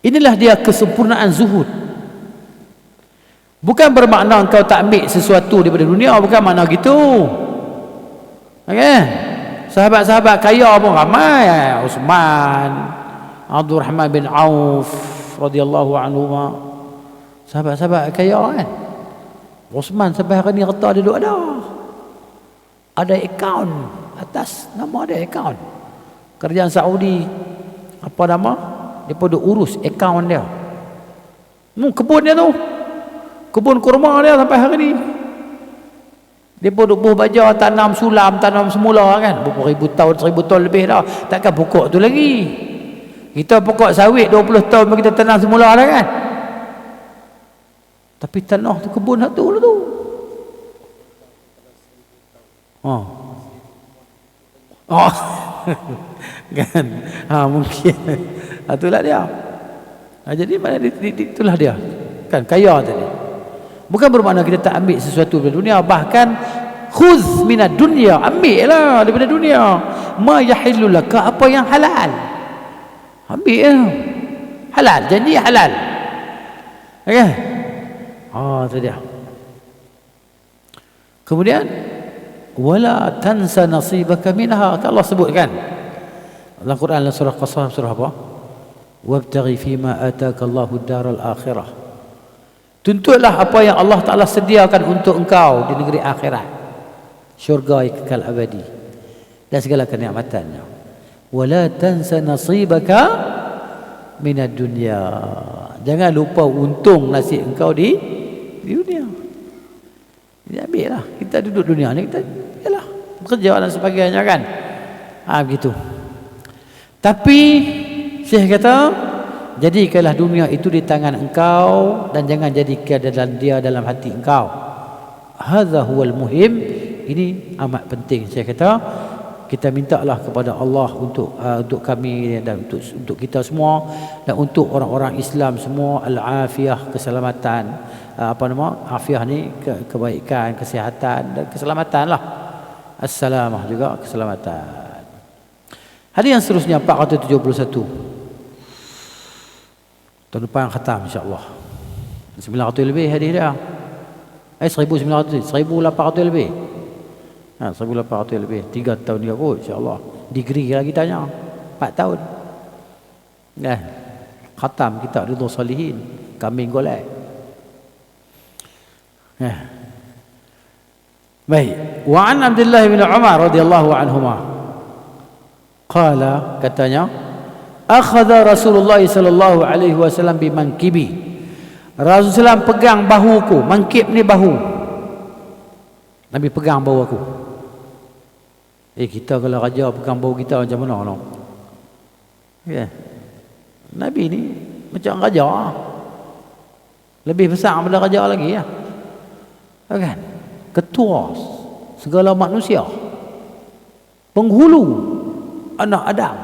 Inilah dia kesempurnaan zuhud. Bukan bermakna engkau tak ambil sesuatu daripada dunia, bukan makna gitu. Kan? Sahabat-sahabat kaya pun ramai. Uthman, Abdul Rahman bin Auf radhiyallahu anhu, sahabat-sahabat kaya kan. Uthman sampai hari ni harta dia duk ada. Ada akaun atas nama dia, akaun. Kerajaan Saudi, apa nama? Dia pun duk urus akaun dia. Kebun dia tu, kebun kurma dia sampai hari ni. Dia pun duk buh baja, tanam sulam, tanam semula kan. Berapa ribu tahun, 1000 tahun lebih dah. Takkan pokok tu lagi. Kita pokok sawit 20 tahun kita tanam semula dah kan. Tapi tanah tu, kebun satu lah tu. Kan. Mungkin. Itulah dia. Jadi itulah dia. Kan, kaya tadi. Bukan bermakna kita tak ambil sesuatu dari dunia. Bahkan khudh minad dunya, ambil lah daripada dunia ma yahillu laka, apa yang halal. Ambil lah. Halal, janji halal. Okay? Itu dia. Kemudian wala tansa nasibaka minha, Allah sebutkan dalam Quran, dalam surah Qasas, surah apa? Wabtaghi fima ataka Allahu ad-daral akhirah. Tuntutlah apa yang Allah Ta'ala sediakan untuk engkau di negeri akhirat, syurga yang kekal abadi dan segala kenikmatannya. Wala tansa nasibaka minad dunya, jangan lupa untung nasib engkau di Di dunia. Dia ambil lah. Kita duduk dunia ni, kita yalah, bekerja dan sebagainya kan. Begitu. Tapi Syekh kata, jadikanlah dunia itu di tangan engkau dan jangan jadikan dia dalam hati engkau. Hadza huwal muhim. Ini amat penting. Saya kata kita mintalah kepada Allah untuk kami dan untuk kita semua dan untuk orang-orang Islam semua al-afiyah, keselamatan, afiyah ni kebaikan, kesihatan dan keselamatan lah. Assalamah juga keselamatan. Hadis yang seterusnya 471. Tahun depan khatam insya-Allah. 900 lebih hadis dia. 1900, 1800 lebih. 1800 lebih. 3 tahun dia kot insya-Allah. Degree lah kita tanya. 4 tahun. Khatam kitab Ridhus Salihin, kambing golek. Baik. Wa an Abdullah bin Umar radhiyallahu anhuma. Qala, katanya, akhadha Rasulullah sallallahu alaihi wasallam bi mankibi. Rasulullah pegang bahuku. Mankib ni bahu. Nabi pegang bahu aku. Kita kalau raja pegang bahu kita macam mana no? Nabi ni macam raja. Lebih besar daripada raja lagi ya. Kan? Ketua segala manusia. Penghulu anak Adam.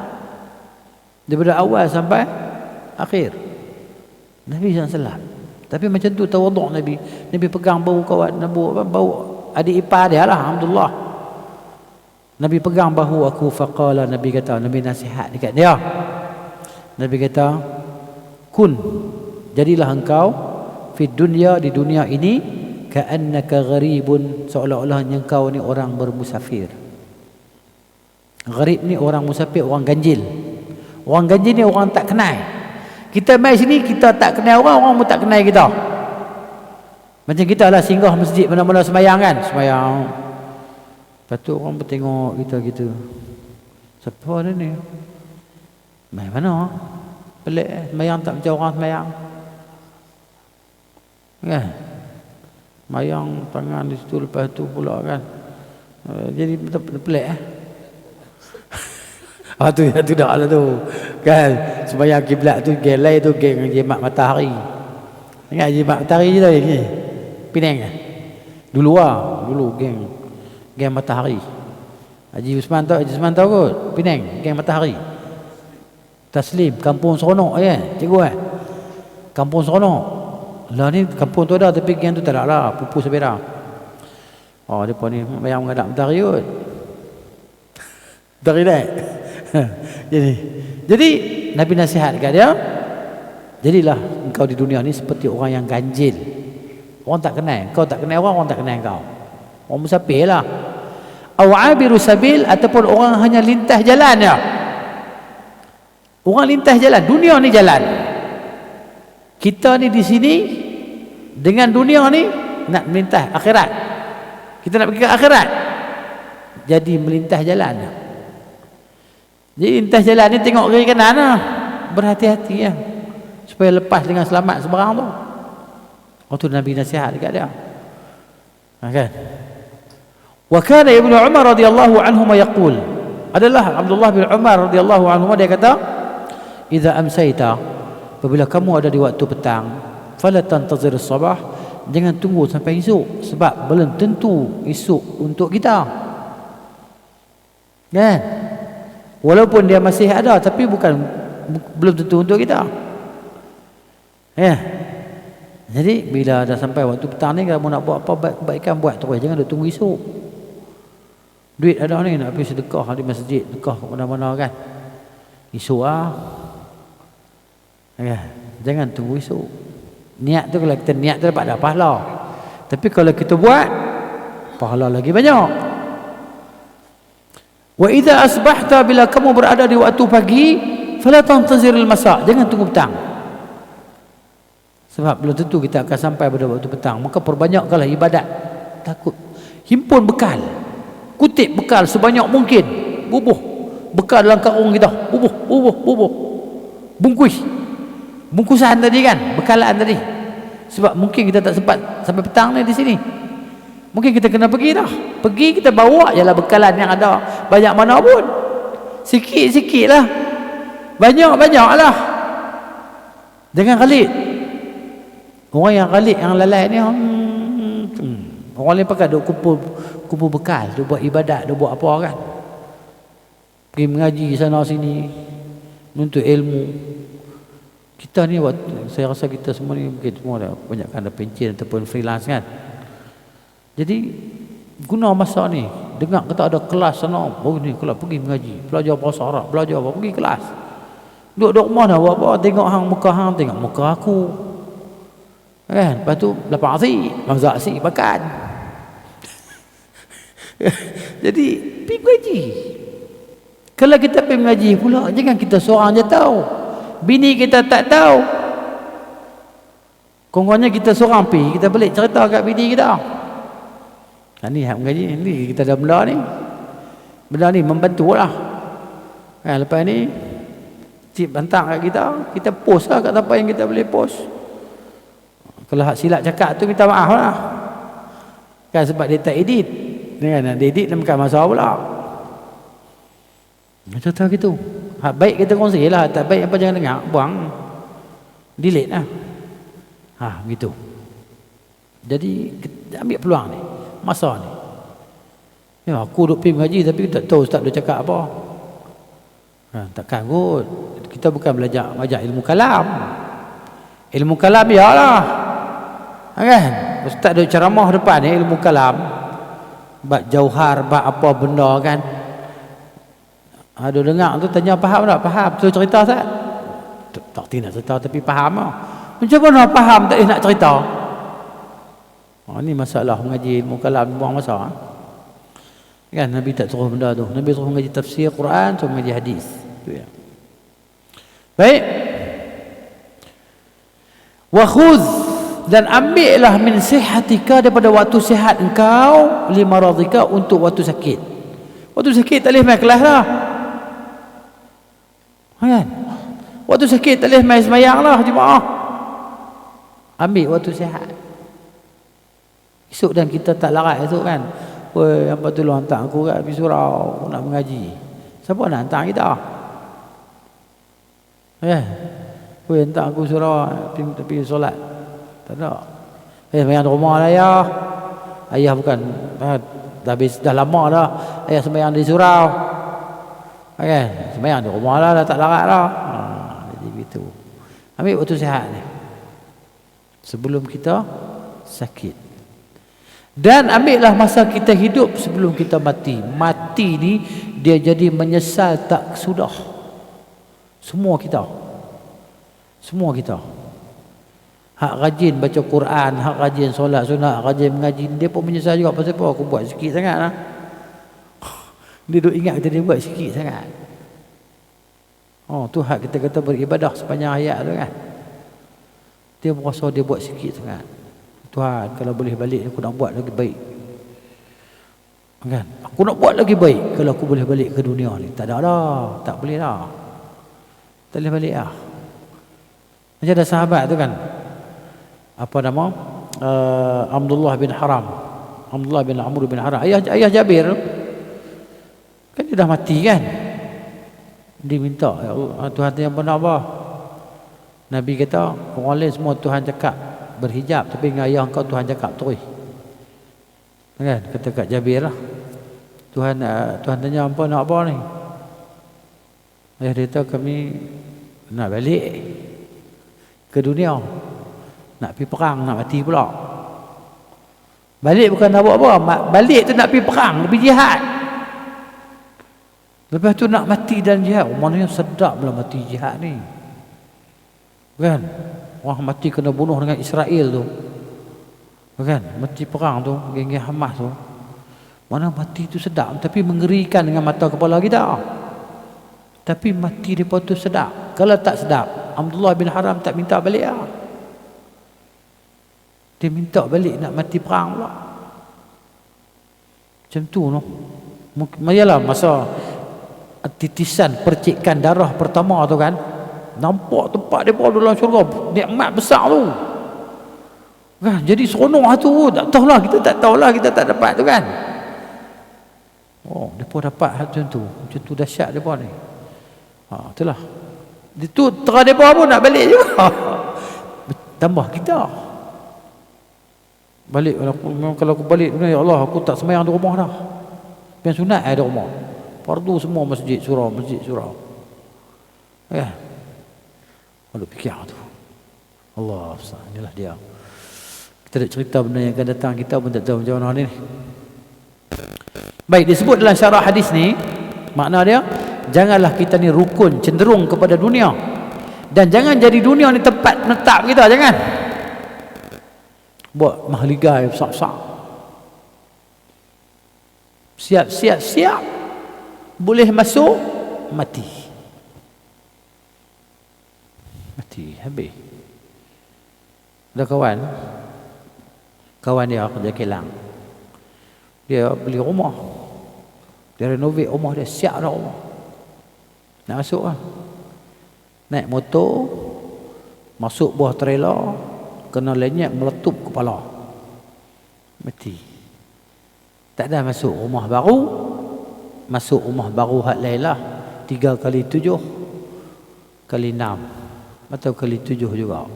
Daripada awal sampai akhir. Nabi SAW. Tapi macam tu tawaduk Nabi. Nabi pegang bau kawan, bau adik ipar dia lah, alhamdulillah. Nabi pegang bahu aku, faqala, Nabi kata, Nabi nasihat dekat dia. Nabi kata, kun, jadilah engkau fid dunya, di dunia ini, ka'annaka gharibun, seolah-olahnya engkau ni orang bermusafir. Gharib ni orang musafir, orang ganjil. Orang ganjil ni orang tak kenal. Kita mai sini, kita tak kenal orang, orang pun tak kenal kita. Macam kita lah singgah masjid mana-mana semayang kan, semayang. Lepas tu orang pun tengok kita gitu. Siapa dia ni? Mai mana? Pelik, semayang tak macam orang semayang. Kan? Semayang tangan di situ, lepas tu pula kan. Jadi pelik tu dah lah tu. Kan? Sembahyang kiblat tu geng lain tu geng jimat matahari. Ingat jimat matahari je tadi ni. Penang kan? Dulu geng matahari. Haji Usman tahu kot. Penang geng matahari. Taslim kampung seronok cikgu Kampung seronok. Lah ni kampung tu ada tapi geng tu tak ada lah, pupus sebera. Depa ni bayang menghadap matahari kot. Tak relax. Jadi Nabi nasihat dekat dia, jadilah engkau di dunia ni seperti orang yang ganjil. Orang tak kenal, kau tak kenal orang tak kenal kau. Orang musafir lah. Aw abiru sabil, ataupun orang hanya lintas jalan ya. Orang lintas jalan, dunia ni jalan. Kita ni di sini dengan dunia ni nak melintas akhirat. Kita nak pergi ke akhirat. Jadi melintas jalan ya. Jadi lintas jalan ni tengok kiri kanan lah. Berhati-hati ya. Supaya lepas dengan selamat sebarang tu. Waktu Nabi nasihat dekat dia. Kan? Wa kana Ibnu Umar radhiyallahu anhuma yaqul. Adalah Abdullah bin Umar radhiyallahu anhuma dia kata, "Idza amsayta", apabila kamu ada di waktu petang, fala tantazir as-sabah, jangan tunggu sampai esok sebab belum tentu esok untuk kita. Kan? Walaupun dia masih ada tapi belum tentu untuk kita. Jadi bila dah sampai waktu petang ni, kalau nak buat apa kebaikan buat terus, jangan duk tunggu esok. Duit ada ni nak pergi sedekah di masjid, sedekah ke mana-mana kan. Esok jangan tunggu esok. Niat tu kalau kita niat tu dapat pahala. Tapi kalau kita buat, pahala lagi banyak. Wa idza asbahta, bila kamu berada di waktu pagi, fala tantaziril masa, jangan tunggu petang. Sebab belum tentu kita akan sampai pada waktu petang. Maka perbanyakkanlah ibadat. Takut himpun bekal. Kutip bekal sebanyak mungkin. Bubuh bekal dalam karung kita. Bubuh. Bungkusan tadi kan, bekalan tadi. Sebab mungkin kita tak sempat sampai petang ni di sini. Mungkin kita kena pergi dah. Pergi kita bawa je lah bekalan yang ada. Banyak mana pun. Sikit-sikit lah. Banyak-banyak lah. Jangan kalit. Orang yang kalit, yang lalai ni orang lain pakai duk kumpul bekal, duk buat ibadat, duk buat apa kan. Pergi mengaji sana sini, menuntut ilmu. Kita ni saya rasa kita semua ni mungkin semua dah banyak ada pencen ataupun freelance kan. Jadi guna masa ni, dengar kata ada kelas sana, ni kalau pergi mengaji, belajar bahasa Arab, belajar apa, pergi kelas. Duduk rumah dah buat apa, tengok hang, tengok muka aku. Kan? Lepas tu lapar nasi, masak nasi makan. Jadi pergi mengaji. Kalau kita pergi mengaji pula, jangan kita seorang je tahu. Bini kita tak tahu. Kononnya kita seorang pergi, kita balik cerita kat bini kita. Ni hak mengaji ni kita dah benda ni. Benda ni membantulah. Kan lepas ni cip bantang kat kita post lah kat apa yang kita boleh post. Kalau hak silap cakap tu minta maaf lah. Kan sebab dia tak edit. Dia kan dia edit dan bukan masalah pula. Macam tu gitu. Hak baik kita kongsi lah, tak baik apa jangan dengar, buang. Delete lah. Begitu. Jadi ambil peluang ni, masa ni. Ya, aku duk pergi mengaji tapi tak tahu ustaz dia cakap apa. Takkan kot. Kita bukan belajar ilmu kalam. Ilmu kalam biarlah. Kan? Ustaz duk ceramah depan ni ilmu kalam. Bab jauhar, bab apa benda kan. Ada dengar tu tanya faham tak? Faham. Tu cerita tak? Tak nak cerita tapi faham lah. Macam mana faham tak nak cerita? Ni masalah mengaji ilmu kalam, buang masa. Kan Nabi tak suruh benda tu. Nabi suruh mengaji tafsir Quran, suruh mengaji hadis. Tu ya. Baik. Wa khudh, dan ambillah min sihatika, daripada waktu sihat engkau, limaradika, untuk waktu sakit. Waktu sakit tak boleh main kelas lah. Kan? Waktu sakit tak boleh main semayang lah jemaah. Ambil waktu sihat. Esok dan kita tak larat esok kan. Woi, apa tolong hantar aku kat pergi surau nak mengaji. Siapa nak hantar kita? Woi, hantar aku surau pergi solat. Tak ada. Semayang di rumah lah ayah. Ayah bukan dah lama dah. Ayah semayang di surau. Kan? Semayang di rumah lah, dah tak larat lah. Jadi begitu. Ambil waktu sihat ni. Sebelum kita sakit. Dan ambillah masa kita hidup sebelum kita mati. Mati ni dia jadi menyesal tak sudah. Semua kita. Hak rajin baca Quran, hak rajin solat sunat, hak rajin mengaji, dia pun menyesal juga. Pasal apa? Aku buat sikit sangat lah. Dia duk ingat dia buat sikit sangat. Tu hak kita kata beribadah sepanjang hayat tu kan. Dia merasa dia buat sikit sangat. Tuhan, kalau boleh balik aku nak buat lagi baik. Kan? Aku nak buat lagi baik kalau aku boleh balik ke dunia ni. Tak ada dah. Tak boleh dah. Tak boleh balik lah. Macam ada sahabat tu kan. Apa nama? Abdullah bin Haram. Abdullah bin Amr bin Haram. Ayah Jabir. Kan dia dah mati kan. Dia minta, ya Allah, Tuhan yang benar apa? Nabi kata, orang lain semua Tuhan cakap berhijab, tapi dengan ayah engkau Tuhan cakap terus. Kan? Kata kat Jabir lah. Tuhan tanya nak apa ni? Ayah dia kata, kami nak balik ke dunia. Nak pergi perang, nak mati pula. Balik bukan nak buat apa. Balik tu nak pergi perang, pergi jihad. Lepas tu nak mati dan jihad. Maknanya sedap lah mati jihad ni. Kan? Orang mati kena bunuh dengan Israel tu. Kan? Mati perang tu, geng-geng Hamas tu. Mana mati tu sedap, tapi mengerikan dengan mata kepala kita. Tapi mati dia tu sedap. Kalau tak sedap, Abdullah bin Haram tak minta balik lah. Dia minta balik nak mati perang pula. Macam tu no. Yalah masa titisan percikan darah pertama tu kan, nampak tempat dia dalam syurga, nikmat besar tu. Kan jadi seronok tu, tak tahulah, kita tak dapat tu kan. Oh, depa dapat macam tu dahsyat depa ni. Itulah. Itu terah depa pun nak balik juga. Tambah kita. Balik kalau aku balik, ya Allah, aku tak sembahyang di rumah dah. Yang sunat ada rumah. Fardu semua masjid surau. Ya. Kalau fikir tu. Allah, inilah dia. Kita nak cerita benda yang akan datang, kita pun tak tahu macam mana ni. Baik, disebut dalam syarah hadis ni, makna dia, janganlah kita ni rukun, cenderung kepada dunia. Dan jangan jadi dunia ni tempat menetap kita, jangan. Buat mahligai besar-besar. Siap. Boleh masuk, mati, habis. Ada kawan dia kerja kilang. Dia beli rumah, dia renovate rumah dia, siap dah rumah. Nak masuk lah. Naik motor, masuk buah trailer, kena lenyap meletup kepala, mati. Tak ada masuk rumah baru. Masuk rumah baru hak lain lah, 3 kali 7 kali 6 atau kali 7 juga.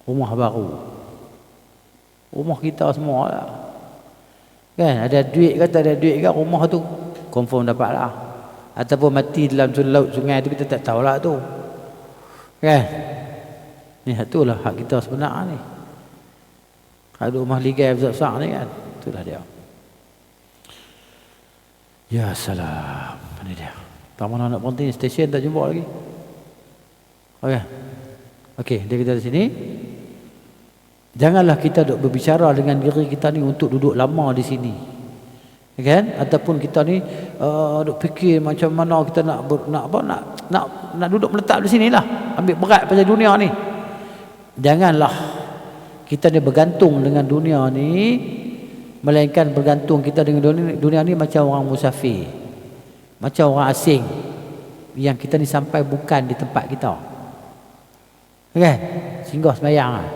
Rumah baru, rumah kita semua lah. Kan ada duit ke tak ada duit ke, rumah tu confirm dapat lah. Ataupun mati dalam laut sungai tu, kita tak tahulah tu. Kan ni itulah hak kita sebenar ni. Ada rumah ligai besar-besar ni kan, itulah dia. Ya salam, ini dia. Tak mana nak berhenti stesen tak jumpa lagi. Okey, dia kata di sini, janganlah kita duk berbicara dengan diri kita ni untuk duduk lama di sini. Kan? Ataupun kita ni duk fikir macam mana kita nak duduk menetap di sinilah. Ambil berat pasal dunia ni. Janganlah kita ni bergantung dengan dunia ni, melainkan bergantung kita dengan dunia ni macam orang musafir, macam orang asing yang kita ni sampai bukan di tempat kita. Kan? Singgah sembahyang lah.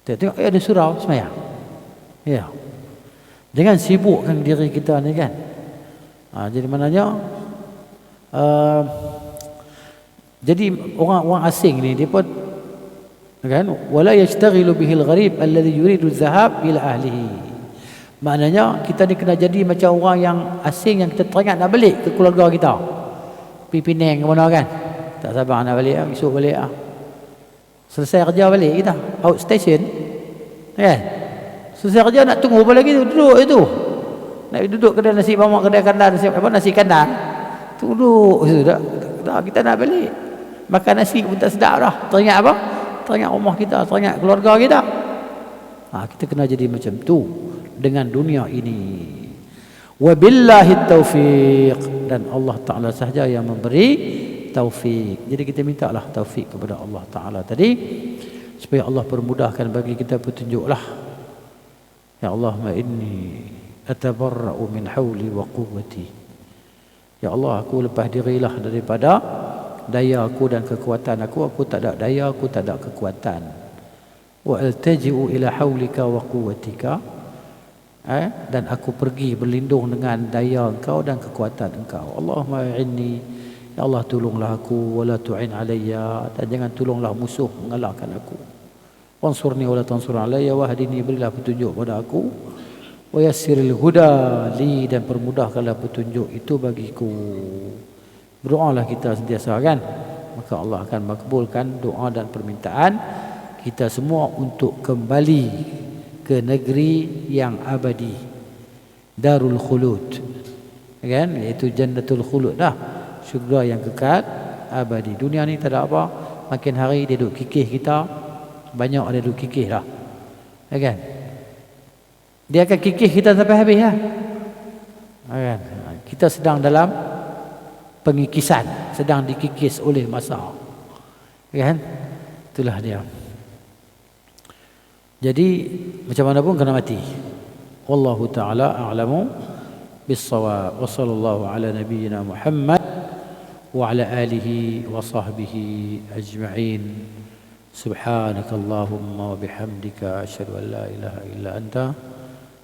Tengok ada surau sembahyang. Ya. Jangan sibukkan diri kita ni kan. Jadi maknanya jadi orang asing ni dia pun kan, wala yashtaghilu bihil gharib alladhi yuridu dhahab ila ahlihi. Maknanya kita ni kena jadi macam orang yang asing yang kita teringat nak balik ke keluarga kita. Pergi Penang ke mana kan, tak sabar nak balik, esok balik ah. Selesai kerja balik kita, out station kan. Selesai kerja nak tunggu apa lagi tu, duduk itu. Nak duduk kedai nasi mamak, kedai kandar, nasi kandar. Duduk sudah. Kita nak balik. Makan nasi pun tak sedap dah. Teringat apa? Teringat rumah kita, teringat keluarga kita. Kita kena jadi macam tu dengan dunia ini. Wabillahi taufiq, dan Allah Ta'ala sahaja yang memberi taufik. Jadi kita mintalah taufik kepada Allah Ta'ala tadi, supaya Allah permudahkan bagi kita petunjuklah. Ya Allahumma inni atabarra'u min hawli wa quwwati. Ya Allah, aku lepas dirilah daripada daya aku dan kekuatan aku. Aku tak ada daya, aku tak ada kekuatan. Wa altaji'u ila hawlika wa quwwatika. Dan aku pergi berlindung dengan daya engkau dan kekuatan engkau. Allahumma inni, ya Allah tolonglah aku, wala tu'in alayya, dan jangan tolonglah musuh mengalahkan aku. Wansurni wala tansur alayya, wahdini, berilah petunjuk pada aku. Wa yassiril huda li, dan permudahkanlah petunjuk itu bagiku. Berdoalah kita sentiasa kan, maka Allah akan makbulkan doa dan permintaan kita semua untuk kembali ke negeri yang abadi, Darul Khulud, kan, iaitu Jannatul Khulud dah, syurga yang kekal abadi. Dunia ni tak ada apa, makin hari dia duk kikih kita, banyak ada duk kikih dah, kan. Dia akan kikih kita sampai habis lah, kan. Kita sedang dalam pengikisan, sedang dikikis oleh masa, kan. Itulah dia. Jadi macam mana pun kena mati. Wallahu ta'ala a'lamu bis-shawab. Wa sallallahu ala nabiyyina Muhammad wa ala alihi wa sahbihi ajma'in. Subhanakallahumma wa bihamdika asyhadu an la ilaha illa anta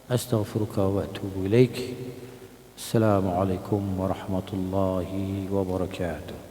astaghfiruka wa atubu ilaik. Assalamualaikum warahmatullahi wabarakatuh.